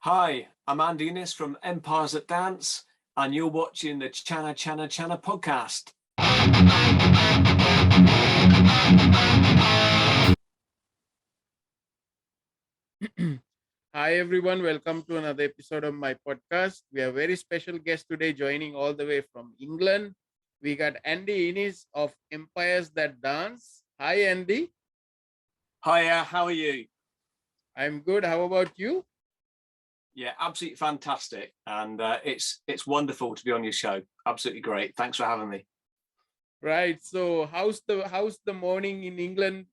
Hi, I'm Andy Inniss from Empires That Dance, and you're watching the Channa Channa Channa podcast. Hi everyone, welcome to another episode of my podcast. We have a very special guest today joining all the way from England. We got Andy Inniss of Empires That Dance. Hi Andy. Hiya, how are you? I'm good. How about you? Yeah, absolutely fantastic, and it's wonderful to be on your show. Absolutely great. Thanks for having me. Right. So how's the morning in England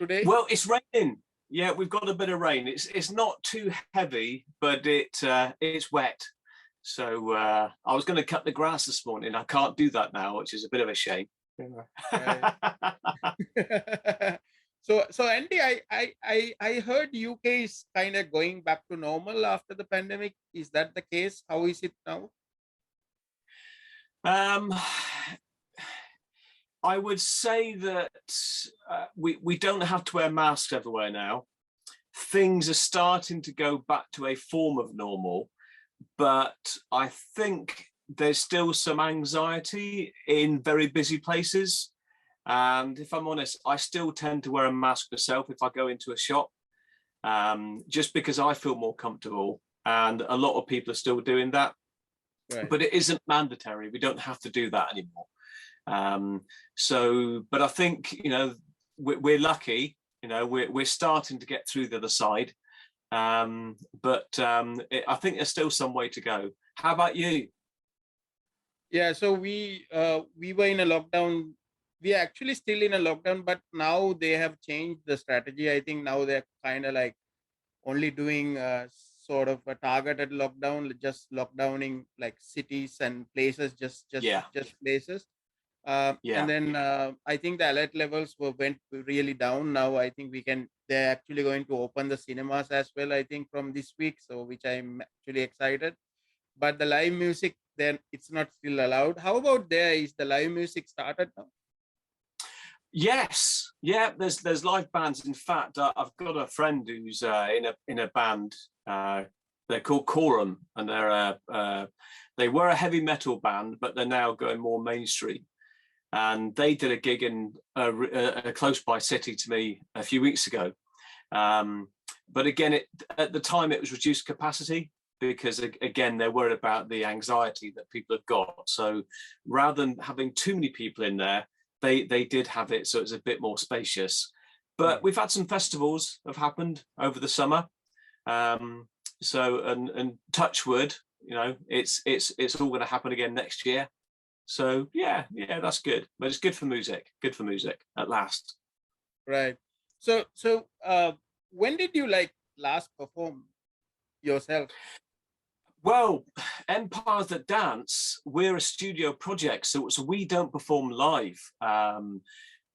today? Well, it's raining. Yeah, we've got a bit of rain. It's not too heavy, but it's wet. So I was going to cut the grass this morning. I can't do that now, which is a bit of a shame. Right. So Andy, I heard UK is kind of going back to normal after the pandemic. Is that the case? How is it now? Um, I would say that we don't have to wear masks everywhere now. Things are starting to go back to a form of normal, but I think there's still some anxiety in very busy places. And if I'm honest, I still tend to wear a mask myself if I go into a shop, just because I feel more comfortable. And a lot of people are still doing that, Right. but it isn't mandatory. We don't have to do that anymore. But I think, we're lucky, we're starting to get through the other side. I think there's still some way to go. How about you? Yeah, so we were in a lockdown. We are actually still in a lockdown, but now they have changed the strategy. I think now they're kind of like only doing sort of a targeted lockdown, just lockdowning like cities and places, Yeah, just places. And yeah, then I think the alert levels went really down. Now I think they're actually going to open the cinemas as well. I think from this week, so which I'm actually excited. But the live music, then it's not still allowed. How about there? Is the live music started now? yes, yeah. There's live bands. In fact, I've got a friend who's in a band. They're called Quorum, and they were a heavy metal band, but they're now going more mainstream. And they did a gig in a close by city to me a few weeks ago. But again, at the time it was reduced capacity because again they're worried about the anxiety that people have got. So rather than having too many people in there, they did have it so it's a bit more spacious. But we've had some festivals have happened over the summer. And touch wood, it's all going to happen again next year. So yeah, that's good. But it's good for music. Good for music at last. Right. So when did you like last perform yourself? Well, Empires That Dance, we're a studio project, so we don't perform live.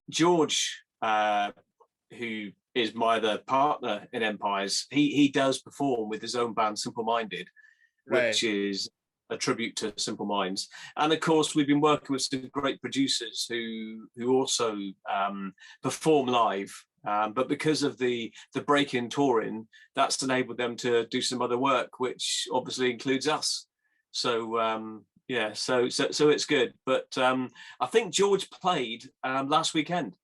George, who is my other partner in Empires, he does perform with his own band, Simple Minded, Right. which is a tribute to Simple Minds. And of course, we've been working with some great producers who also perform live. But because of the break in touring, that's enabled them to do some other work, which obviously includes us. So so it's good. But I think George played last weekend.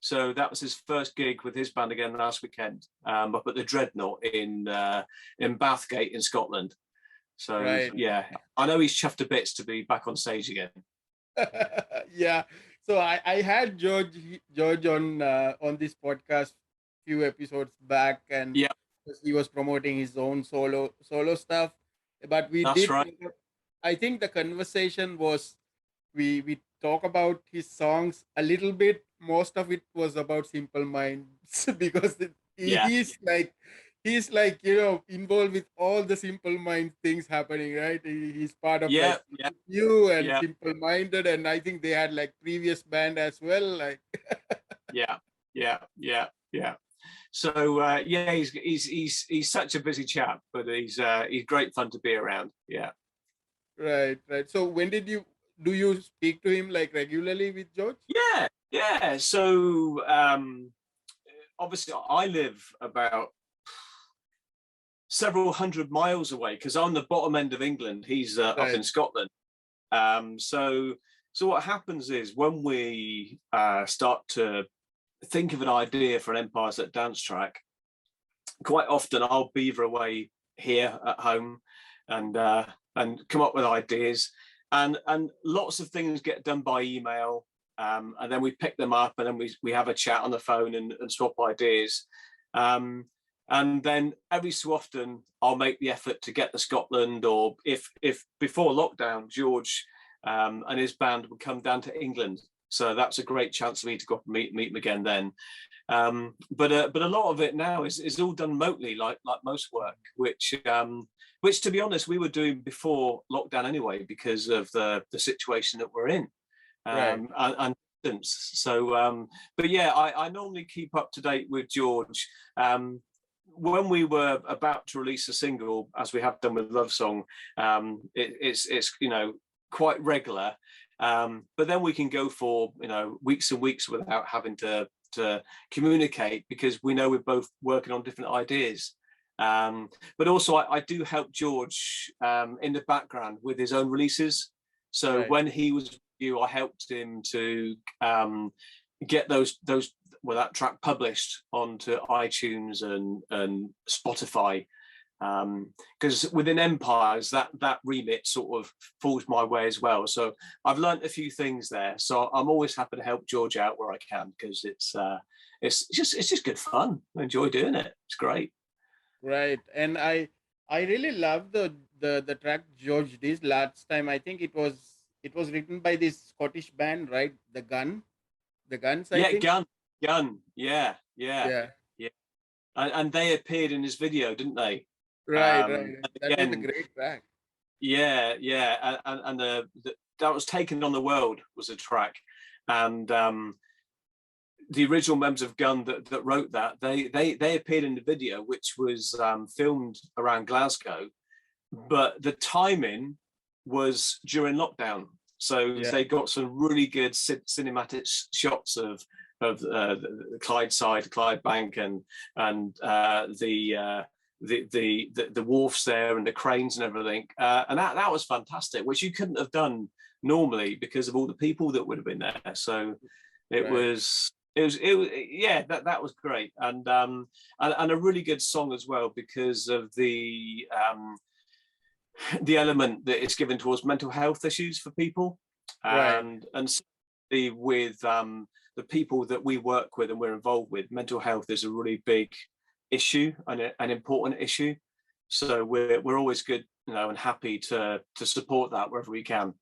So that was his first gig with his band again last weekend, up at the Dreadnought in Bathgate in Scotland. So Right. yeah, I know he's chuffed to bits to be back on stage again. Yeah. So I had George on this podcast few episodes back, and Yeah, he was promoting his own solo stuff. But we that's did. right. I think the conversation was we talk about his songs a little bit. Most of it was about Simple Minds because Yeah, he's like involved with all the Simple Mind things happening, right? He's part of yeah, like yeah, you and yeah, Simple Minded, and I think they had like previous band as well, like. yeah, yeah. So yeah, he's such a busy chap, but he's great fun to be around. Yeah. Right. So when do you speak to him like regularly with George? Yeah. So, obviously, I live about several hundred miles away because I'm the bottom end of England. He's up in Scotland. So what happens is when we start to think of an idea for an Empires That Dance track, quite often I'll beaver away here at home and come up with ideas, and lots of things get done by email, and then we pick them up and then we have a chat on the phone and swap ideas. And then every so often I'll make the effort to get to Scotland, or if before lockdown, George and his band would come down to England. So that's a great chance for me to go up and meet them again then. But a lot of it now is all done remotely, like most work, which to be honest, we were doing before lockdown anyway, because of the situation that we're in. And so, but yeah, I normally keep up to date with George. When we were about to release a single, as we have done with Love Song, it's quite regular. But then we can go for weeks and weeks without having to communicate, because we know we're both working on different ideas. But also I do help George in the background with his own releases. So when he was with you, I helped him to get that track published onto iTunes and Spotify, because within Empires that remit sort of falls my way as well. So I've learned a few things there. So I'm always happy to help George out where I can, because it's just good fun. I enjoy doing it. It's great. Right. And I really love the track George did last time. I think it was written by this Scottish band, right? The Guns, I think. Gun. Yeah. And they appeared in his video, didn't they? Right. That was a great track. Yeah. And that was Taken on the World was a track, and the original members of Gun that wrote that, they appeared in the video, which was filmed around Glasgow, but the timing was during lockdown, so they got some really good cinematic shots of the Clydeside, Clyde Bank, and the wharfs there and the cranes and everything, and that was fantastic, which you couldn't have done normally because of all the people that would have been there. So it was that was great, and a really good song as well, because of the element that it's given towards mental health issues for people, and with the people that we work with and we're involved with, mental health is a really big issue and an important issue. So we're always good, and happy to support that wherever we can.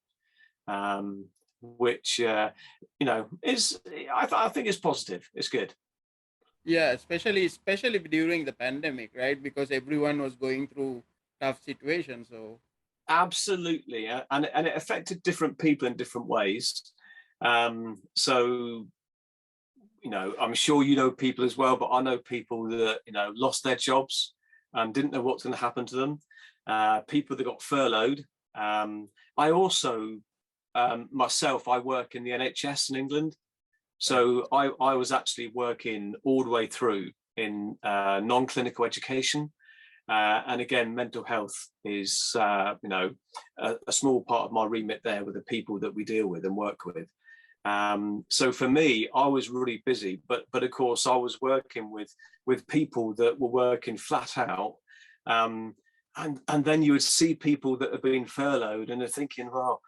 Which is I think is positive. It's good. Yeah, especially during the pandemic, right? Because everyone was going through tough situations. So absolutely, and it affected different people in different ways. So I'm sure people as well, but I know people that lost their jobs and didn't know what's going to happen to them. People that got furloughed. I also myself, I work in the NHS in England, so I was actually working all the way through in non-clinical education, and again, mental health is a small part of my remit there with the people that we deal with and work with. So for me, I was really busy, but of course I was working with people that were working flat out, and then you would see people that have been furloughed and they're thinking, well,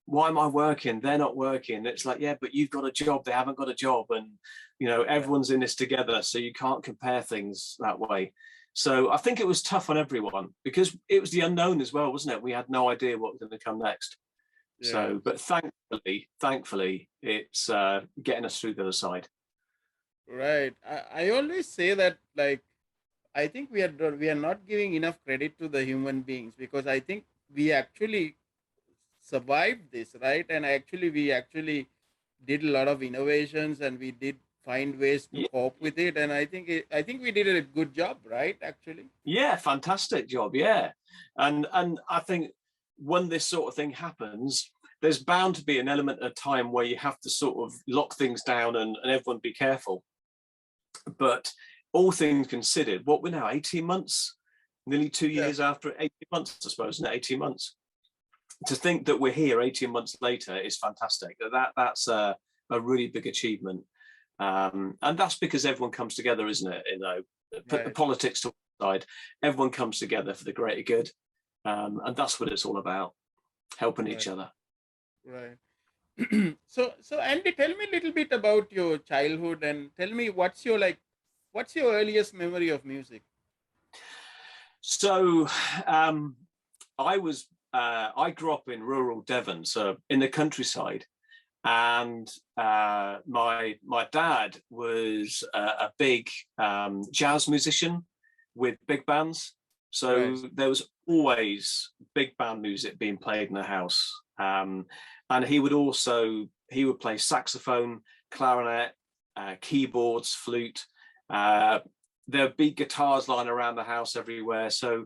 why am I working? They're not working. It's like, yeah, but you've got a job, they haven't got a job, and everyone's in this together, so you can't compare things that way. So I think it was tough on everyone, because it was the unknown as well, wasn't it? We had no idea what was going to come next. Yeah. So, but thankfully, it's getting us through the other side. Right. I always say that, like, I think we are not giving enough credit to the human beings, because I think we actually survived this, right? And we actually did a lot of innovations, and we did find ways to cope with it. And I think we did a good job, right? Actually. Yeah, fantastic job. Yeah, and I think when this sort of thing happens, there's bound to be an element of time where you have to sort of lock things down and everyone be careful. But all things considered, what we're now 18 months nearly 2 years after 18 months, I suppose, isn't it? 18 months. To think that we're here 18 months later is fantastic. That's a really big achievement. And that's because everyone comes together, isn't it? You know, put the politics to one side, everyone comes together for the greater good. And that's what it's all about, helping each other. Right. So Andy, tell me a little bit about your childhood and tell me what's your earliest memory of music? So I grew up in rural Devon, so in the countryside, and my dad was a big jazz musician with big bands. So there was always big band music being played in the house. And he would play saxophone, clarinet, keyboards, flute. There'd be guitars lying around the house everywhere. So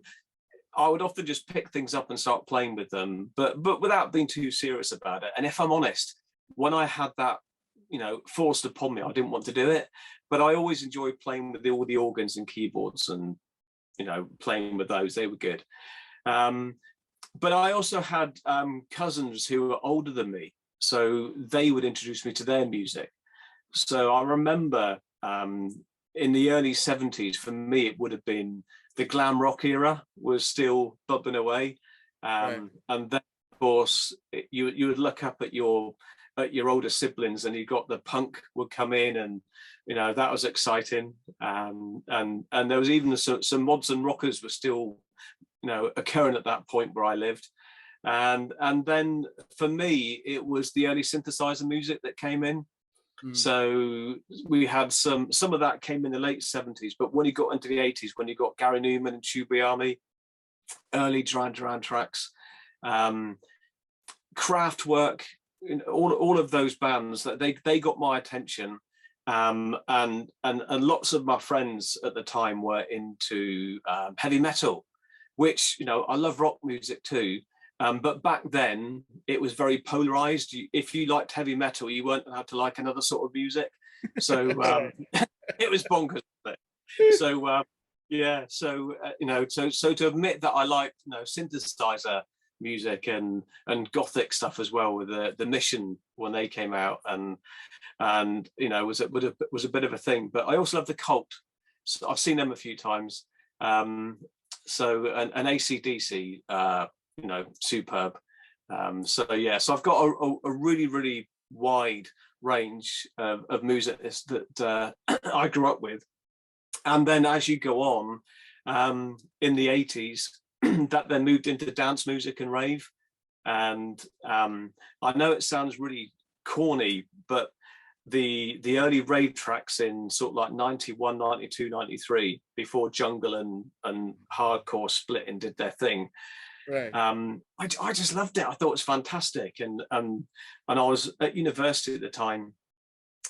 I would often just pick things up and start playing with them, but without being too serious about it. And if I'm honest, when I had that, you know, forced upon me, I didn't want to do it. But I always enjoyed playing with all the organs and keyboards and, you know, playing with those. They were good. But I also had cousins who were older than me, so they would introduce me to their music. So I remember in the early 70s, for me, it would have been the glam rock era was still bubbling away. And then, of course, you would look up at your older siblings and you got the punk would come in, and, you know, that was exciting. And there was even some mods and rockers were still, you know, occurring at that point where I lived. And then for me, it was the early synthesizer music that came in. So we had some of that came in the late 70s, but when you got into the 80s, when you got Gary Newman and Shubayami, early Duran Duran tracks, Kraftwerk, all of those bands, that they got my attention. And lots of my friends at the time were into heavy metal, which, you know, I love rock music too. But back then it was very polarized. If you liked heavy metal, you weren't allowed to like another sort of music. So it was bonkers. So yeah, so you know, so to admit that I liked, you know, synthesizer music and gothic stuff as well, with the Mission when they came out, and you know, was a bit of a thing. But I also love the Cult. So I've seen them a few times. So an AC/DC, you know, superb. So yeah, so I've got a really wide range of music that I grew up with. And then as you go on, in the 80s, that then moved into dance music and rave. And I know it sounds really corny, but the early rave tracks in sort of like 91, 92, 93, before jungle and hardcore split and did their thing. I just loved it. I thought it was fantastic. And I was at university at the time,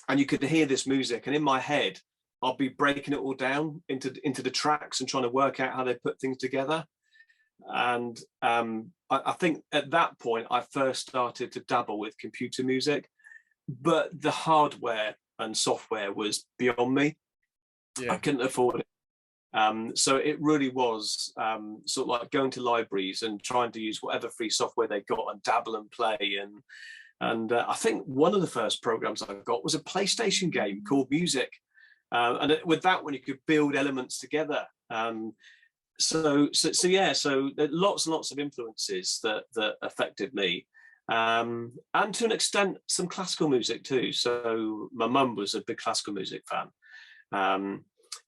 and you could hear this music, and in my head I'll be breaking it all down into the tracks and trying to work out how they put things together. And I think at that point I first started to dabble with computer music, but the hardware and software was beyond me. I couldn't afford it. So it really was sort of like going to libraries and trying to use whatever free software they got and dabble and play. And I think one of the first programs I got was a PlayStation game called Music. And with that one, you could build elements together. So yeah, so there are lots and lots of influences that affected me. And to an extent, some classical music too. So my mum was a big classical music fan.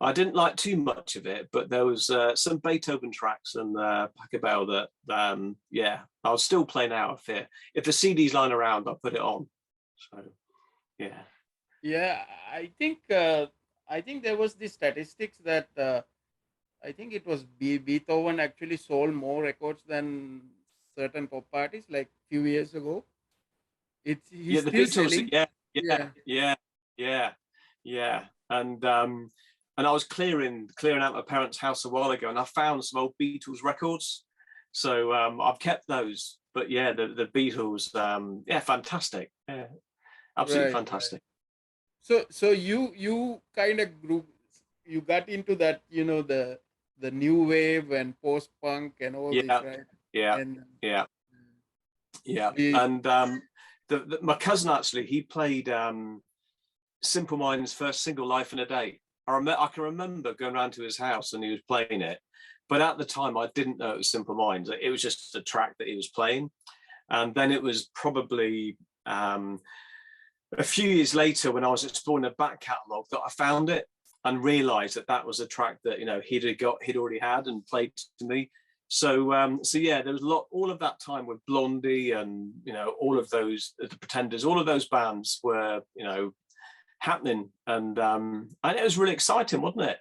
I didn't like too much of it, but there was some Beethoven tracks and Pachelbel that, yeah, I'll still play now. If the CD's lying around, I'll put it on. So, yeah. Yeah, I think there was the statistics that I think it was Beethoven actually sold more records than certain pop artists like few years ago. He's the still Beatles. selling. Yeah. And I was clearing out my parents' house a while ago, and I found some old Beatles records. So I've kept those. But yeah, the Beatles, yeah, fantastic. Yeah, absolutely fantastic. So you kind of you got into that, you know, the the new wave and post punk and all this, Yeah, right? yeah, And yeah, yeah. we, And my cousin actually, he played Simple Minds' first single, "Life in a Day." I can remember going around to his house and he was playing it, but at the time I didn't know it was Simple Minds. It was just a track that he was playing, and then it was probably a few years later when I was exploring the back catalogue that I found it and realised that that was a track that he'd already had and played to me. So yeah, there was all of that time with Blondie and all of those, the Pretenders, all of those bands were happening, and it was really exciting, wasn't it?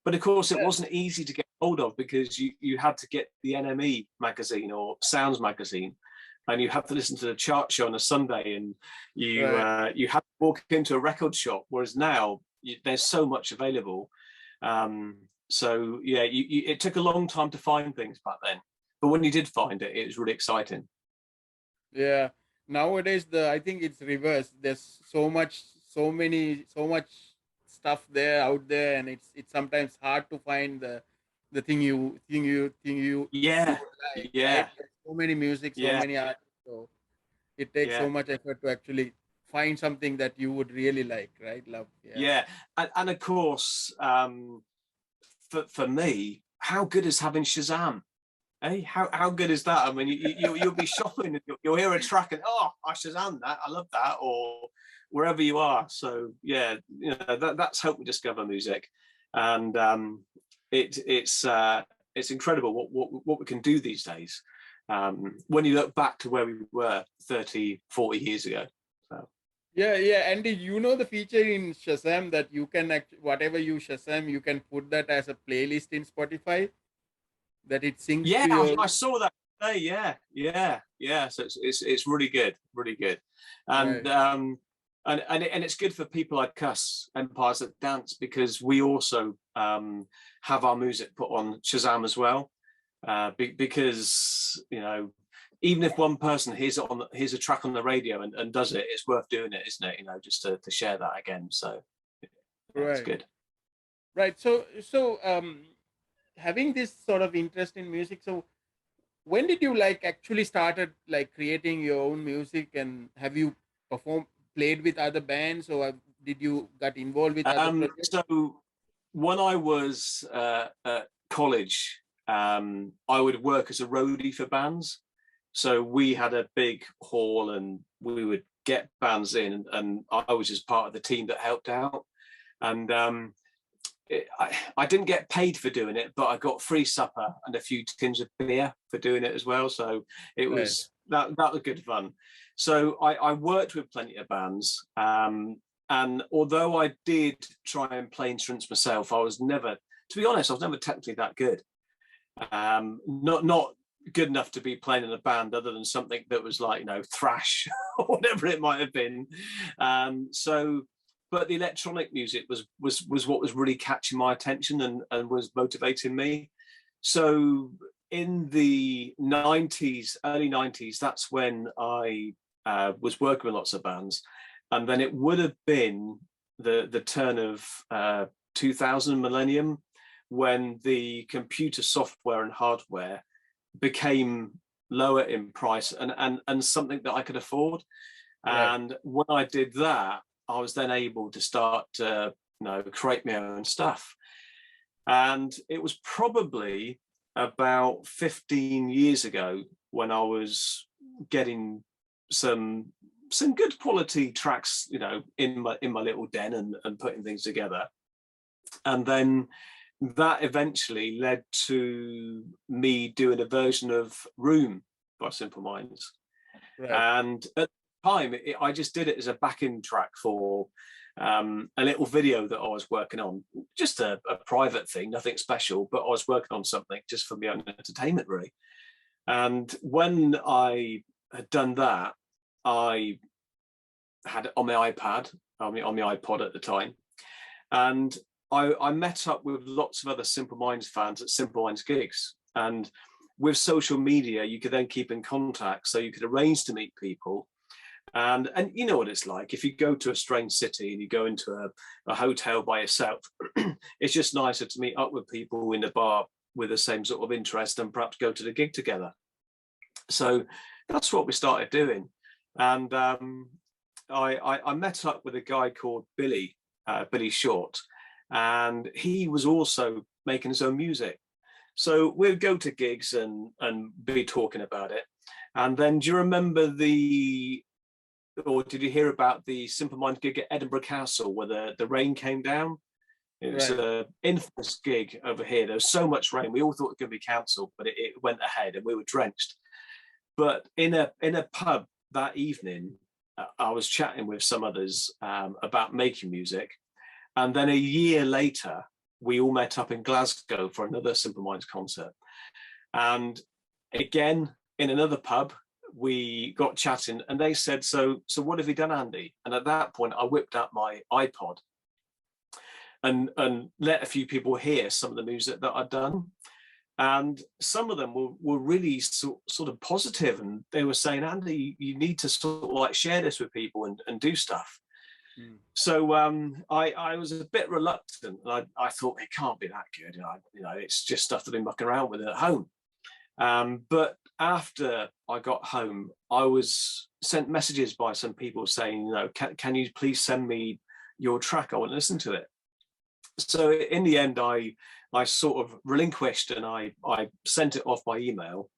But of course, it wasn't easy to get hold of because you had to get the NME magazine or Sounds magazine, and you had to listen to the chart show on a Sunday, and you had to walk into a record shop. Whereas now there's so much available. So yeah, it took a long time to find things back then, but when you did find it, it was really exciting. yeah, nowadays I think it's reversed. There's so much stuff there out there, and it's sometimes hard to find the thing you Yeah, would like, yeah, right? There's so many music, so yeah, many artists, so it takes yeah. so much effort to actually find something that you would really like, right? Love, yeah. Yeah, and of course, for me, how good is having Shazam? Hey, how good is that? I mean, you'll be shopping and you'll hear a track and I Shazam that, I love that, or wherever you are. So yeah, that's helped me discover music, and it's incredible what we can do these days when you look back to where we were 30, 40 years ago. So. Yeah, Andy, the feature in Shazam that you can whatever you Shazam, you can put that as a playlist in Spotify, that it syncs Yeah, to your. I saw that today. Yeah. So it's really good, really good, and Right. and it's good for people like us, Empires That Dance, because we also have our music put on Shazam as well, because even if one person hears a track on the radio and does it, it's worth doing it, isn't it? Just to share that again. So yeah, it's Right. good. Right. So having this sort of interest in music, so when did you actually started creating your own music, and have you performed played with other bands, or did you got involved with other projects? So when I was at college, I would work as a roadie for bands. So we had a big hall and we would get bands in, and I was just part of the team that helped out. And I didn't get paid for doing it, but I got free supper and a few tins of beer for doing it as well. So it Right. was that was good fun. So I worked with plenty of bands, and although I did try and play instruments myself, I was never, to be honest, I was never technically that good. Not good enough to be playing in a band, other than something that was like thrash or whatever it might have been. So but the electronic music was what was really catching my attention and was motivating me. So in the 90s, early 90s, that's when I was working with lots of bands, and then it would have been the turn of 2000 millennium, when the computer software and hardware became lower in price and something that I could afford. Right. And when I did that, I was then able to start to create my own stuff. And it was probably about 15 years ago when I was getting some good quality tracks, in my little den and putting things together. And then that eventually led to me doing a version of Room by Simple Minds. Right. And at the time, I just did it as a backing track for a little video that I was working on, just a private thing, nothing special, but I was working on something just for my own entertainment, really. And when I had done that, I had it on my iPad, on my iPod at the time, and I met up with lots of other Simple Minds fans at Simple Minds gigs. And with social media, you could then keep in contact, so you could arrange to meet people. And you know what it's like if you go to a strange city and you go into a hotel by yourself. It's just nicer to meet up with people in the bar with the same sort of interest and perhaps go to the gig together. So that's what we started doing. And I met up with a guy called Billy Short, and he was also making his own music. So we'd go to gigs and be talking about it. And then do you remember or did you hear about the Simple Minds gig at Edinburgh Castle where the rain came down? It was an infamous gig over here. There was so much rain. We all thought it was going to be cancelled, but it went ahead and we were drenched. But in a pub that evening, I was chatting with some others about making music. And then a year later, we all met up in Glasgow for another Simple Minds concert. And again, in another pub, we got chatting and they said, so what have you done, Andy? And at that point, I whipped out my iPod and let a few people hear some of the music that I'd done. And some of them were really sort of positive, and they were saying, Andy, you need to sort of like share this with people and do stuff. Mm. So I was a bit reluctant. I thought it can't be that good. You know, it's just stuff that I'm mucking around with at home. But after I got home, I was sent messages by some people saying, you know, can you please send me your track? I want to listen to it. So in the end, I sort of relinquished and I sent it off by email,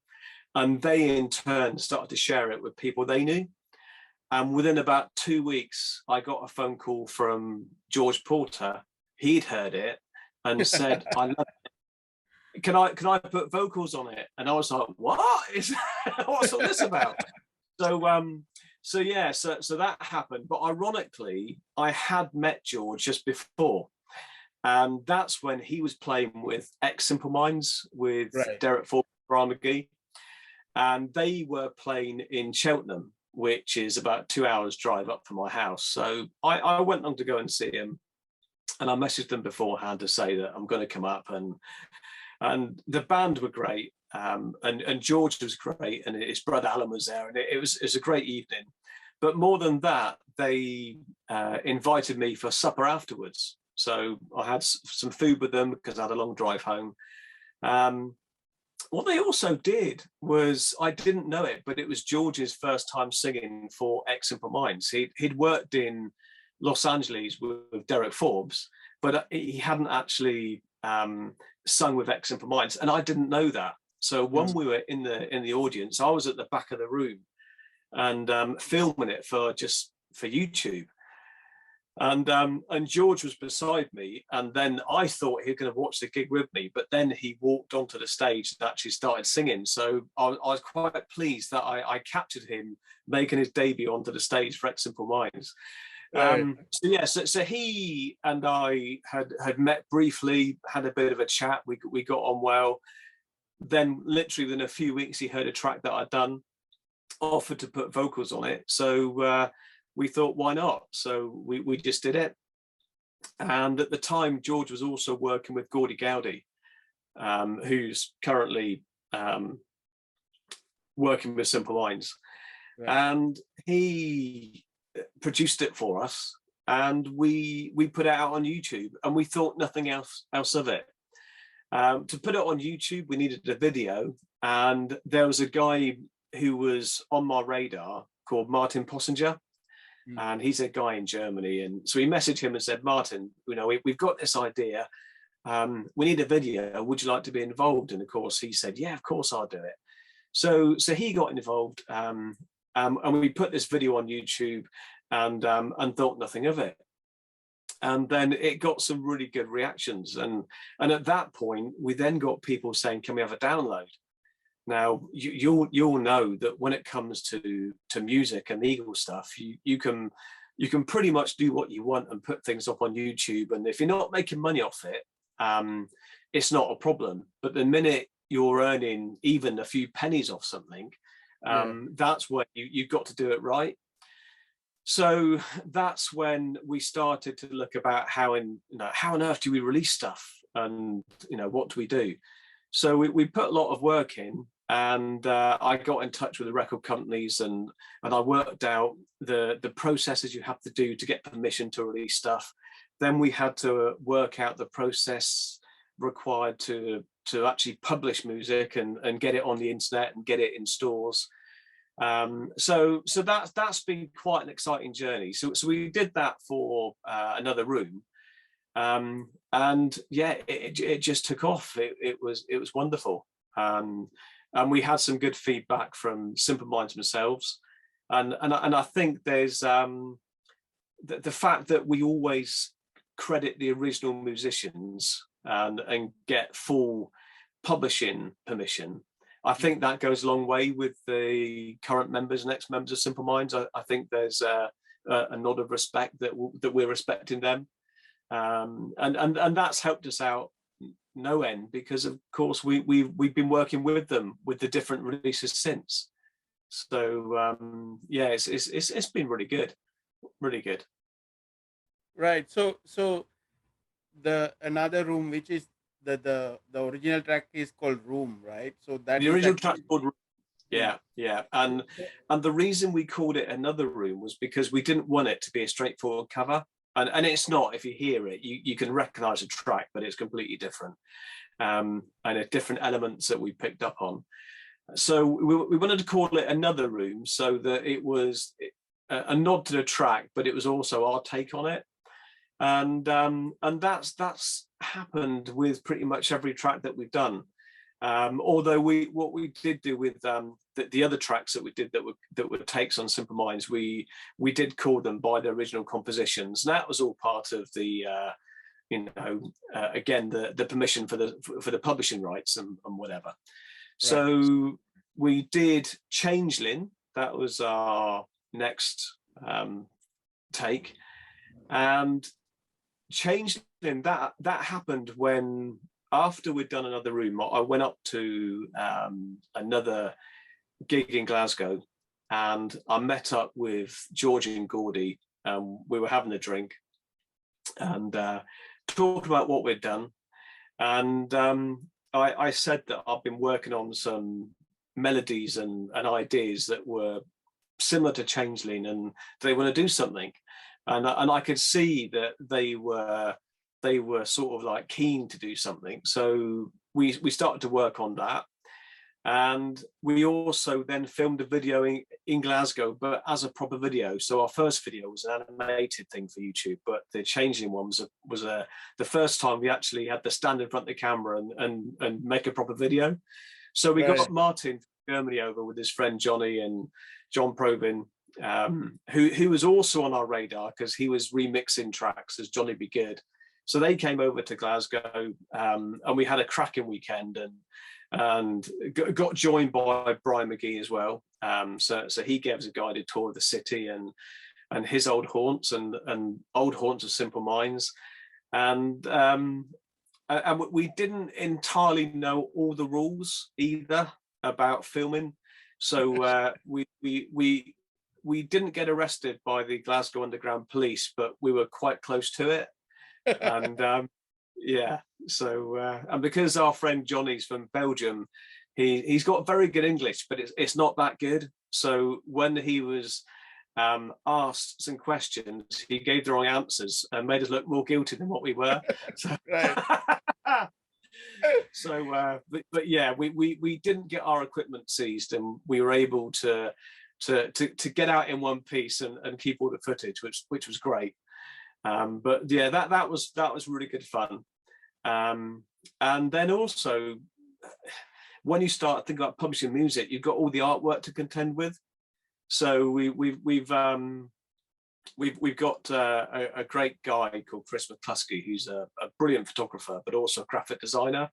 and they in turn started to share it with people they knew. And within about 2 weeks, I got a phone call from George Porter. He'd heard it and said, I love it. Can I put vocals on it? And I was like, what's all this about? So that happened. But ironically, I had met George just before. And that's when he was playing with Simple Minds with Derek Forbes, Brian McGee. And they were playing in Cheltenham, which is about 2 hours drive up from my house. So I went on to go and see him. And I messaged them beforehand to say that I'm going to come up. And the band were great. And George was great. And his brother Alan was there. And it was a great evening. But more than that, they invited me for supper afterwards. So I had some food with them because I had a long drive home. What they also did was, I didn't know it, but it was George's first time singing for Simple Minds. He'd worked in Los Angeles with Derek Forbes, but he hadn't actually sung with Simple Minds, and I didn't know that. So when we were in the audience, I was at the back of the room and filming it for YouTube. And George was beside me, and then I thought he was going to watch the gig with me, but then he walked onto the stage and actually started singing. So I was quite pleased that I captured him making his debut onto the stage for Simple Minds. So he and I had met briefly, had a bit of a chat. We got on well. Then literally within a few weeks, he heard a track that I'd done, offered to put vocals on it. So we thought, why not? So we just did it. And at the time, George was also working with Gordy Gowdy, who's currently working with Simple Minds. And he produced it for us, and we put it out on YouTube, and we thought nothing else of it. To put it on YouTube, we needed a video, and there was a guy who was on my radar called Martin Possinger. And he's a guy in Germany. And so we messaged him and said, Martin, you know, we've got this idea. We need a video. Would you like to be involved? And of course, he said, yeah, of course I'll do it. So he got involved, and we put this video on YouTube and thought nothing of it. And then it got some really good reactions. And at that point, we then got people saying, can we have a download? Now, you'll know that when it comes to music and legal stuff, you can pretty much do what you want and put things up on YouTube. And if you're not making money off it, it's not a problem. But the minute you're earning even a few pennies off something, that's when you've got to do it right. So that's when we started to look about how on earth do we release stuff, and what do we do? So we put a lot of work in, And I got in touch with the record companies, and I worked out the processes you have to do to get permission to release stuff. Then we had to work out the process required to actually publish music and get it on the internet and get it in stores. So that's been quite an exciting journey. So we did that for Another Room, and yeah, it just took off. It was wonderful. And we had some good feedback from Simple Minds themselves, and I think there's the fact that we always credit the original musicians and get full publishing permission. I think that goes a long way with the current members and ex-members of Simple Minds. I think there's a nod of respect that we're respecting them, and that's helped us out no end, because of course we've been working with them with the different releases since. So yeah, it's been really good. Right. So the Another Room, which is the original track, is called Room, right? So that The is original actually, track's called Room. Yeah. And the reason we called it Another Room was because we didn't want it to be a straightforward cover. And it's not. If you hear it, you can recognize a track, but it's completely different. And different elements that we picked up on. So we wanted to call it Another Room, so that it was a nod to the track, but it was also our take on it. And that's happened with pretty much every track that we've done. Although what we did do with the other tracks that we did that were takes on Simple Minds, we did call them by their original compositions. And that was all part of the again, the permission for the publishing rights and whatever. Right. So we did Changeling. That was our next take, and Changeling, that happened when, after we'd done Another Room, I went up to another gig in Glasgow, and I met up with George and Gordy. We were having a drink and talked about what we'd done. And I said that I've been working on some melodies and ideas that were similar to Changeling, and they want to do something. And I could see that they were sort of like keen to do something. So we started to work on that. And we also then filmed a video in Glasgow, but as a proper video. So our first video was an animated thing for YouTube, but the Changeling one was the first time we actually had to stand in front of the camera and make a proper video. So we got Martin from Germany over with his friend Johnny and John Probin, who was also on our radar because he was remixing tracks as Johnny Be Good. So they came over to Glasgow, and we had a cracking weekend, and got joined by Brian McGee as well. So he gave us a guided tour of the city and his old haunts and old haunts of Simple Minds. And we didn't entirely know all the rules either about filming. So we didn't get arrested by the Glasgow Underground Police, but we were quite close to it. And yeah, so and because our friend Johnny's from Belgium, he's got very good English, but it's not that good. So when he was asked some questions, he gave the wrong answers and made us look more guilty than what we were. So, so but yeah, we didn't get our equipment seized, and we were able to get out in one piece and keep all the footage, which was great. But yeah, that was really good fun. And then also, when you start thinking about publishing music, you've got all the artwork to contend with. So we've got a great guy called Chris McCluskey, who's a brilliant photographer, but also a graphic designer.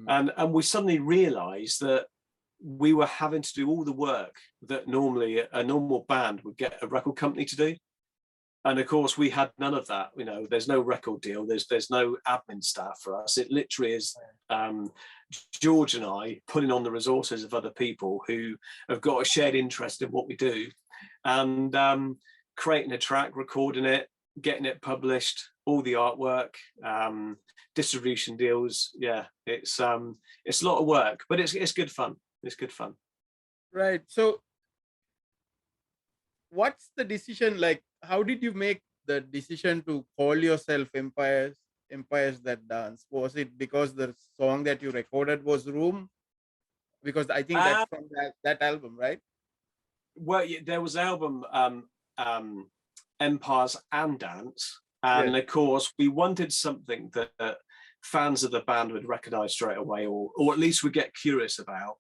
And we suddenly realized that we were having to do all the work that normally a normal band would get a record company to do. And of course, we had none of that. You know, there's no record deal. There's no admin staff for us. It literally is George and I putting on the resources of other people who have got a shared interest in what we do, and creating a track, recording it, getting it published, all the artwork, distribution deals. Yeah, it's a lot of work, but it's good fun. it's good fun. Right. So what's the decision like? How did you make the decision to call yourself Empires That Dance? Was it because the song that you recorded was Room? Because I think that's from that album, right? Well, there was an album, Empires and Dance, and of course we wanted something that fans of the band would recognize straight away, or at least would get curious about.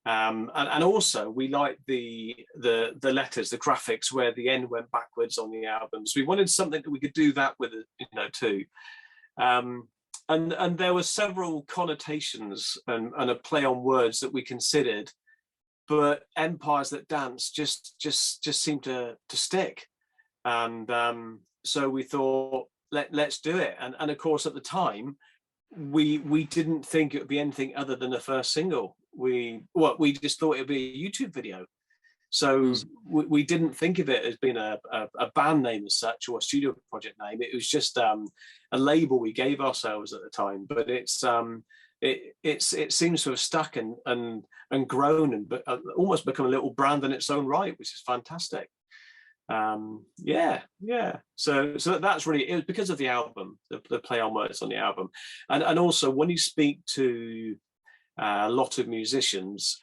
And also we liked the letters, the graphics where the N went backwards on the albums. We wanted something that we could do that with, too. And there were several connotations and a play on words that we considered, but Empires That Dance just seemed to stick. And so we thought, let's do it. And of course, at the time, we didn't think it would be anything other than the first single. We just thought it would be a YouTube video. So we didn't think of it as being a band name as such, or a studio project name. It was just a label we gave ourselves at the time. But it seems to have stuck and grown and almost become a little brand in its own right, which is fantastic. Yeah. So that's really, it was because of the album, the play on words on the album, and also when you speak to a lot of musicians,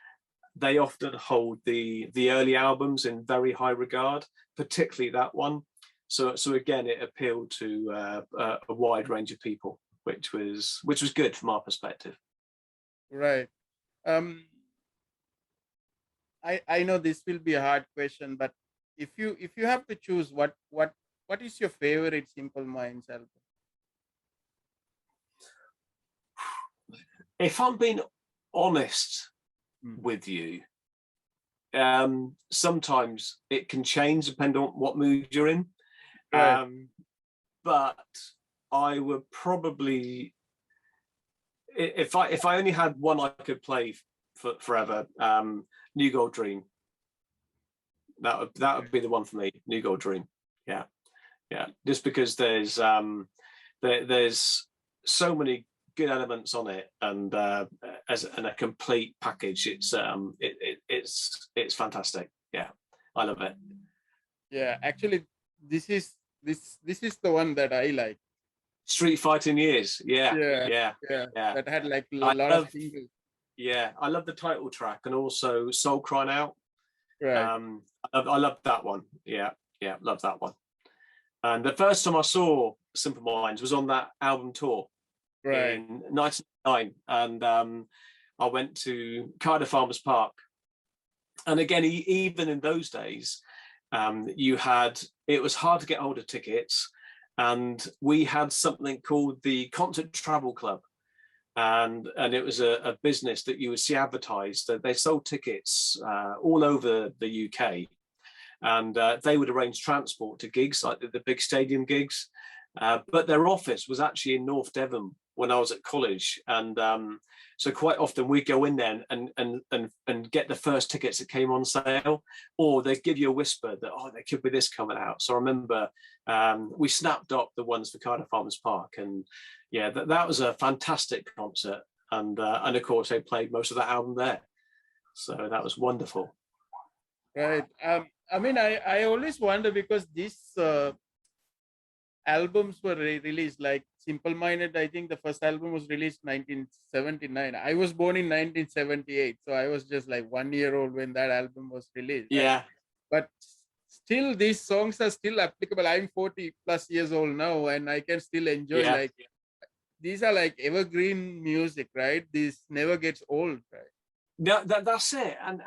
they often hold the early albums in very high regard, particularly that one. So again, it appealed to a wide range of people, which was good from our perspective. Right. I know this will be a hard question, but if you have to choose, what is your favorite Simple Minds album? If I'm being honest with you, sometimes it can change depending on what mood you're in. Right. But I would probably, if I only had one I could play forever, New Gold Dream. That would be the one for me, New Gold Dream. Yeah. Just because there's so many good elements on it, and as a complete package, it's fantastic. Yeah, I love it. Yeah, actually, this is the one that I like. Street Fighting Years. Yeah. That had like a lot of singles. Yeah, I love the title track, and also Soul Crying Out. Right. I love that one. Yeah, love that one. And the first time I saw Simple Minds was on that album tour, right, in 1999, and I went to Cardiff Farmers Park. And again, even in those days, it was hard to get hold of tickets, and we had something called the Concert Travel Club. And it was a business that you would see advertised. That they sold tickets all over the UK, and they would arrange transport to gigs, like the big stadium gigs. But their office was actually in North Devon when I was at college, and so quite often we'd go in there and get the first tickets that came on sale, or they'd give you a whisper that, oh, there could be this coming out. So I remember we snapped up the ones for Cardiff Farmers Park, and yeah, that was a fantastic concert, and of course they played most of that album there, so that was wonderful. Right. I mean, I always wonder, because these albums were released, like Simple Minded, I think the first album was released 1979. I was born in 1978, so I was just like 1 year old when that album was released. Yeah. Right? But still, these songs are still applicable. I'm 40 plus years old now, and I can still enjoy, like, these are like evergreen music, right? This never gets old, right? No, that's it. And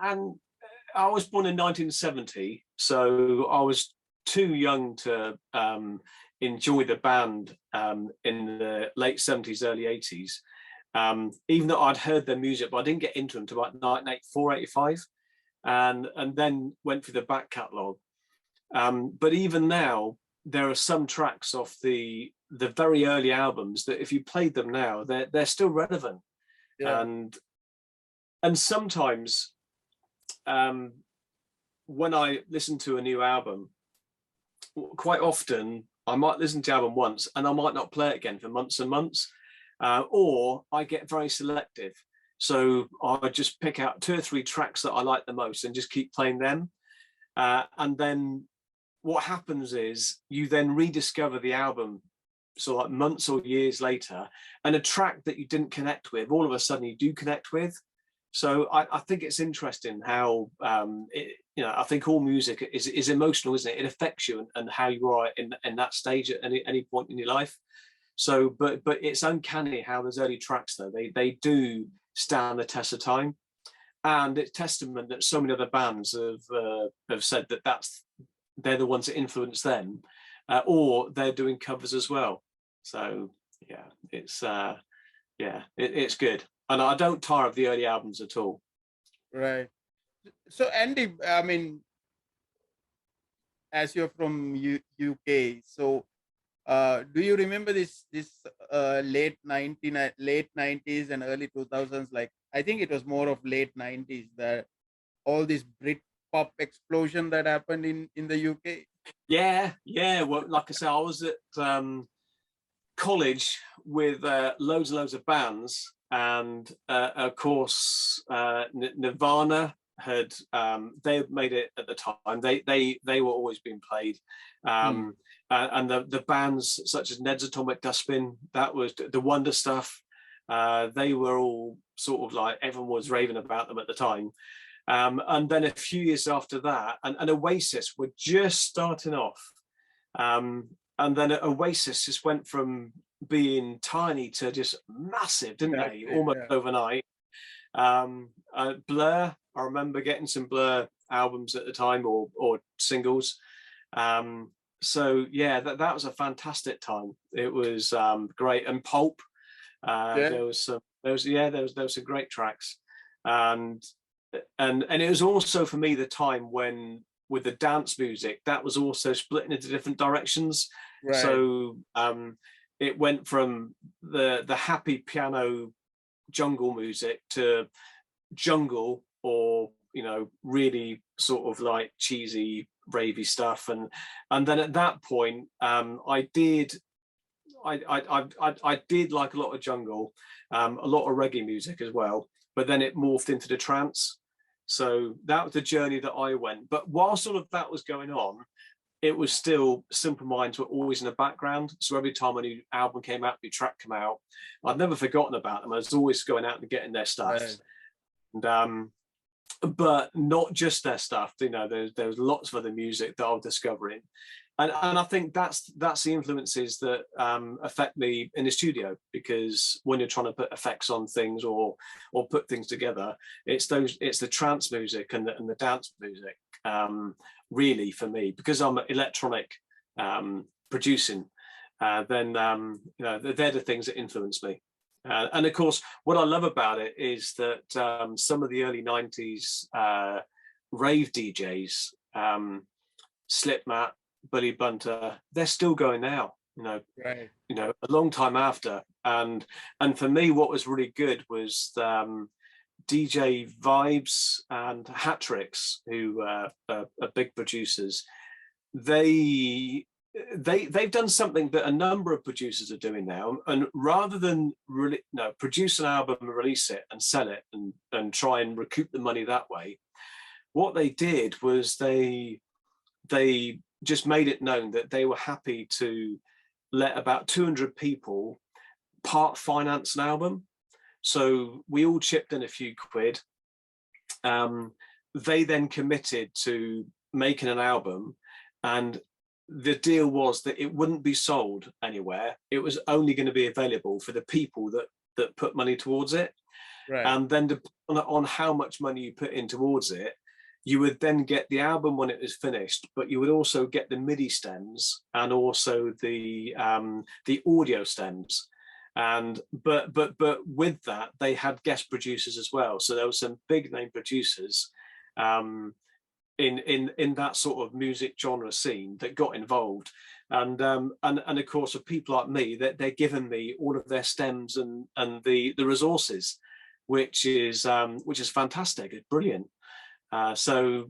I was born in 1970, so I was too young to enjoy the band in the late 70s, early 80s. Even though I'd heard their music, but I didn't get into them until about 1984, 85, and then went through the back catalogue. But even now, there are some tracks off the very early albums that if you played them now, they're still relevant. Yeah. And sometimes when I listen to a new album, quite often I might listen to the album once and I might not play it again for months and months, or I get very selective. So I just pick out 2 or 3 tracks that I like the most and just keep playing them. And then what happens is you then rediscover the album, so like months or years later, and a track that you didn't connect with, all of a sudden you do connect with. So I think it's interesting how, I think all music is emotional, isn't it? It affects you and how you are in that stage at any point in your life. So, but it's uncanny how those early tracks, though, they do stand the test of time. And it's testament that so many other bands have said that they're the ones that influence them, or they're doing covers as well. So yeah, it's good, and I don't tire of the early albums at all. Right. So Andy, I mean, as you're from UK, so do you remember this late 90s and early 2000s? Like, I think it was more of late 90s that all this Brit pop explosion that happened in the UK. Yeah. Well, like I said, I was at college with loads and loads of bands, and of course Nirvana had they had made it at the time. They were always being played. And the bands such as Ned's Atomic Dustbin, that was the Wonder Stuff. They were all sort of like, everyone was raving about them at the time. And then a few years after that, and Oasis were just starting off. And then Oasis just went from being tiny to just massive, didn't they? Almost overnight. Blur, I remember getting some Blur albums at the time, or singles. So yeah, that was a fantastic time. It was great. And Pulp, there was some great tracks, and it was also for me the time when, with the dance music, that was also splitting into different directions. Right. So it went from the happy piano jungle music to jungle, or really sort of like cheesy ravey stuff, and then at that point I did like a lot of jungle, a lot of reggae music as well, but then it morphed into the trance. So that was the journey that I went. But whilst all of that was going on, it was still Simple Minds were always in the background. So every time a new album came out, new track came out, I'd never forgotten about them. I was always going out and getting their stuff. Right. And but not just their stuff. There's lots of other music that I was discovering, and I think that's the influences that affect me in the studio, because when you're trying to put effects on things or put things together, it's the trance music and the dance music, really, for me, because I'm electronic producing. Then they're the things that influence me. And of course, what I love about it is that some of the early 90s rave DJs, Slipmatt, Billy Bunter, they're still going now, right. A long time after. And for me, what was really good was DJ Vibes and Hat Tricks, who are big producers. They've done something that a number of producers are doing now, and rather than produce an album and release it and sell it and try and recoup the money that way, what they did was they just made it known that they were happy to let about 200 people part finance an album. So we all chipped in a few quid. They then committed to making an album, and the deal was that it wouldn't be sold anywhere. It was only going to be available for the people that put money towards it. Right. And then depending on how much money you put in towards it, you would then get the album when it was finished, but you would also get the MIDI stems and also the audio stems. And but with that, they had guest producers as well. So there were some big name producers in that sort of music genre scene that got involved, and of course, of people like me, that they're giving me all of their stems and the resources, which is fantastic. It's brilliant. So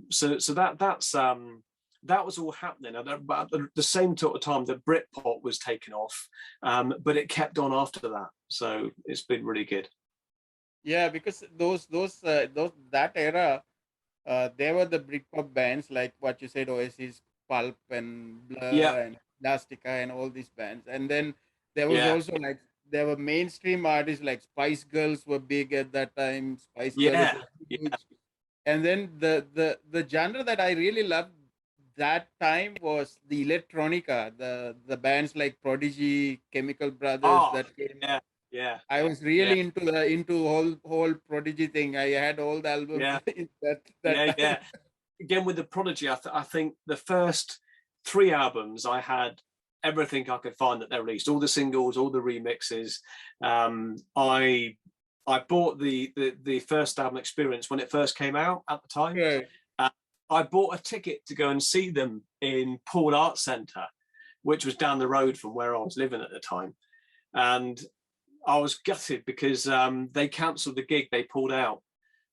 that was all happening about the same sort of time that Britpop was taken off, but it kept on after that. So it's been really good. Yeah, because those that era, there were the Britpop bands like what you said, Oasis, Pulp, and Yeah, Blur, and Elastica, and all these bands. And then there was yeah, also like there were mainstream artists like Spice Girls were big at that time. Spice Girls yeah, were yeah, huge. And then the genre that I really loved that time was the electronica, the bands like Prodigy, Chemical Brothers oh, that came. yeah, yeah, I was yeah, really into whole Prodigy thing. I had all the albums yeah, in that yeah, time. yeah. Again with the Prodigy, I think the first three albums I had everything I could find that they released, all the singles, all the remixes. I bought the first album Experience when it first came out at the time. Right. Uh, I bought a ticket to go and see them in Paul Arts Centre, which was down the road from where I was living at the time, and I was gutted because they cancelled the gig, they pulled out.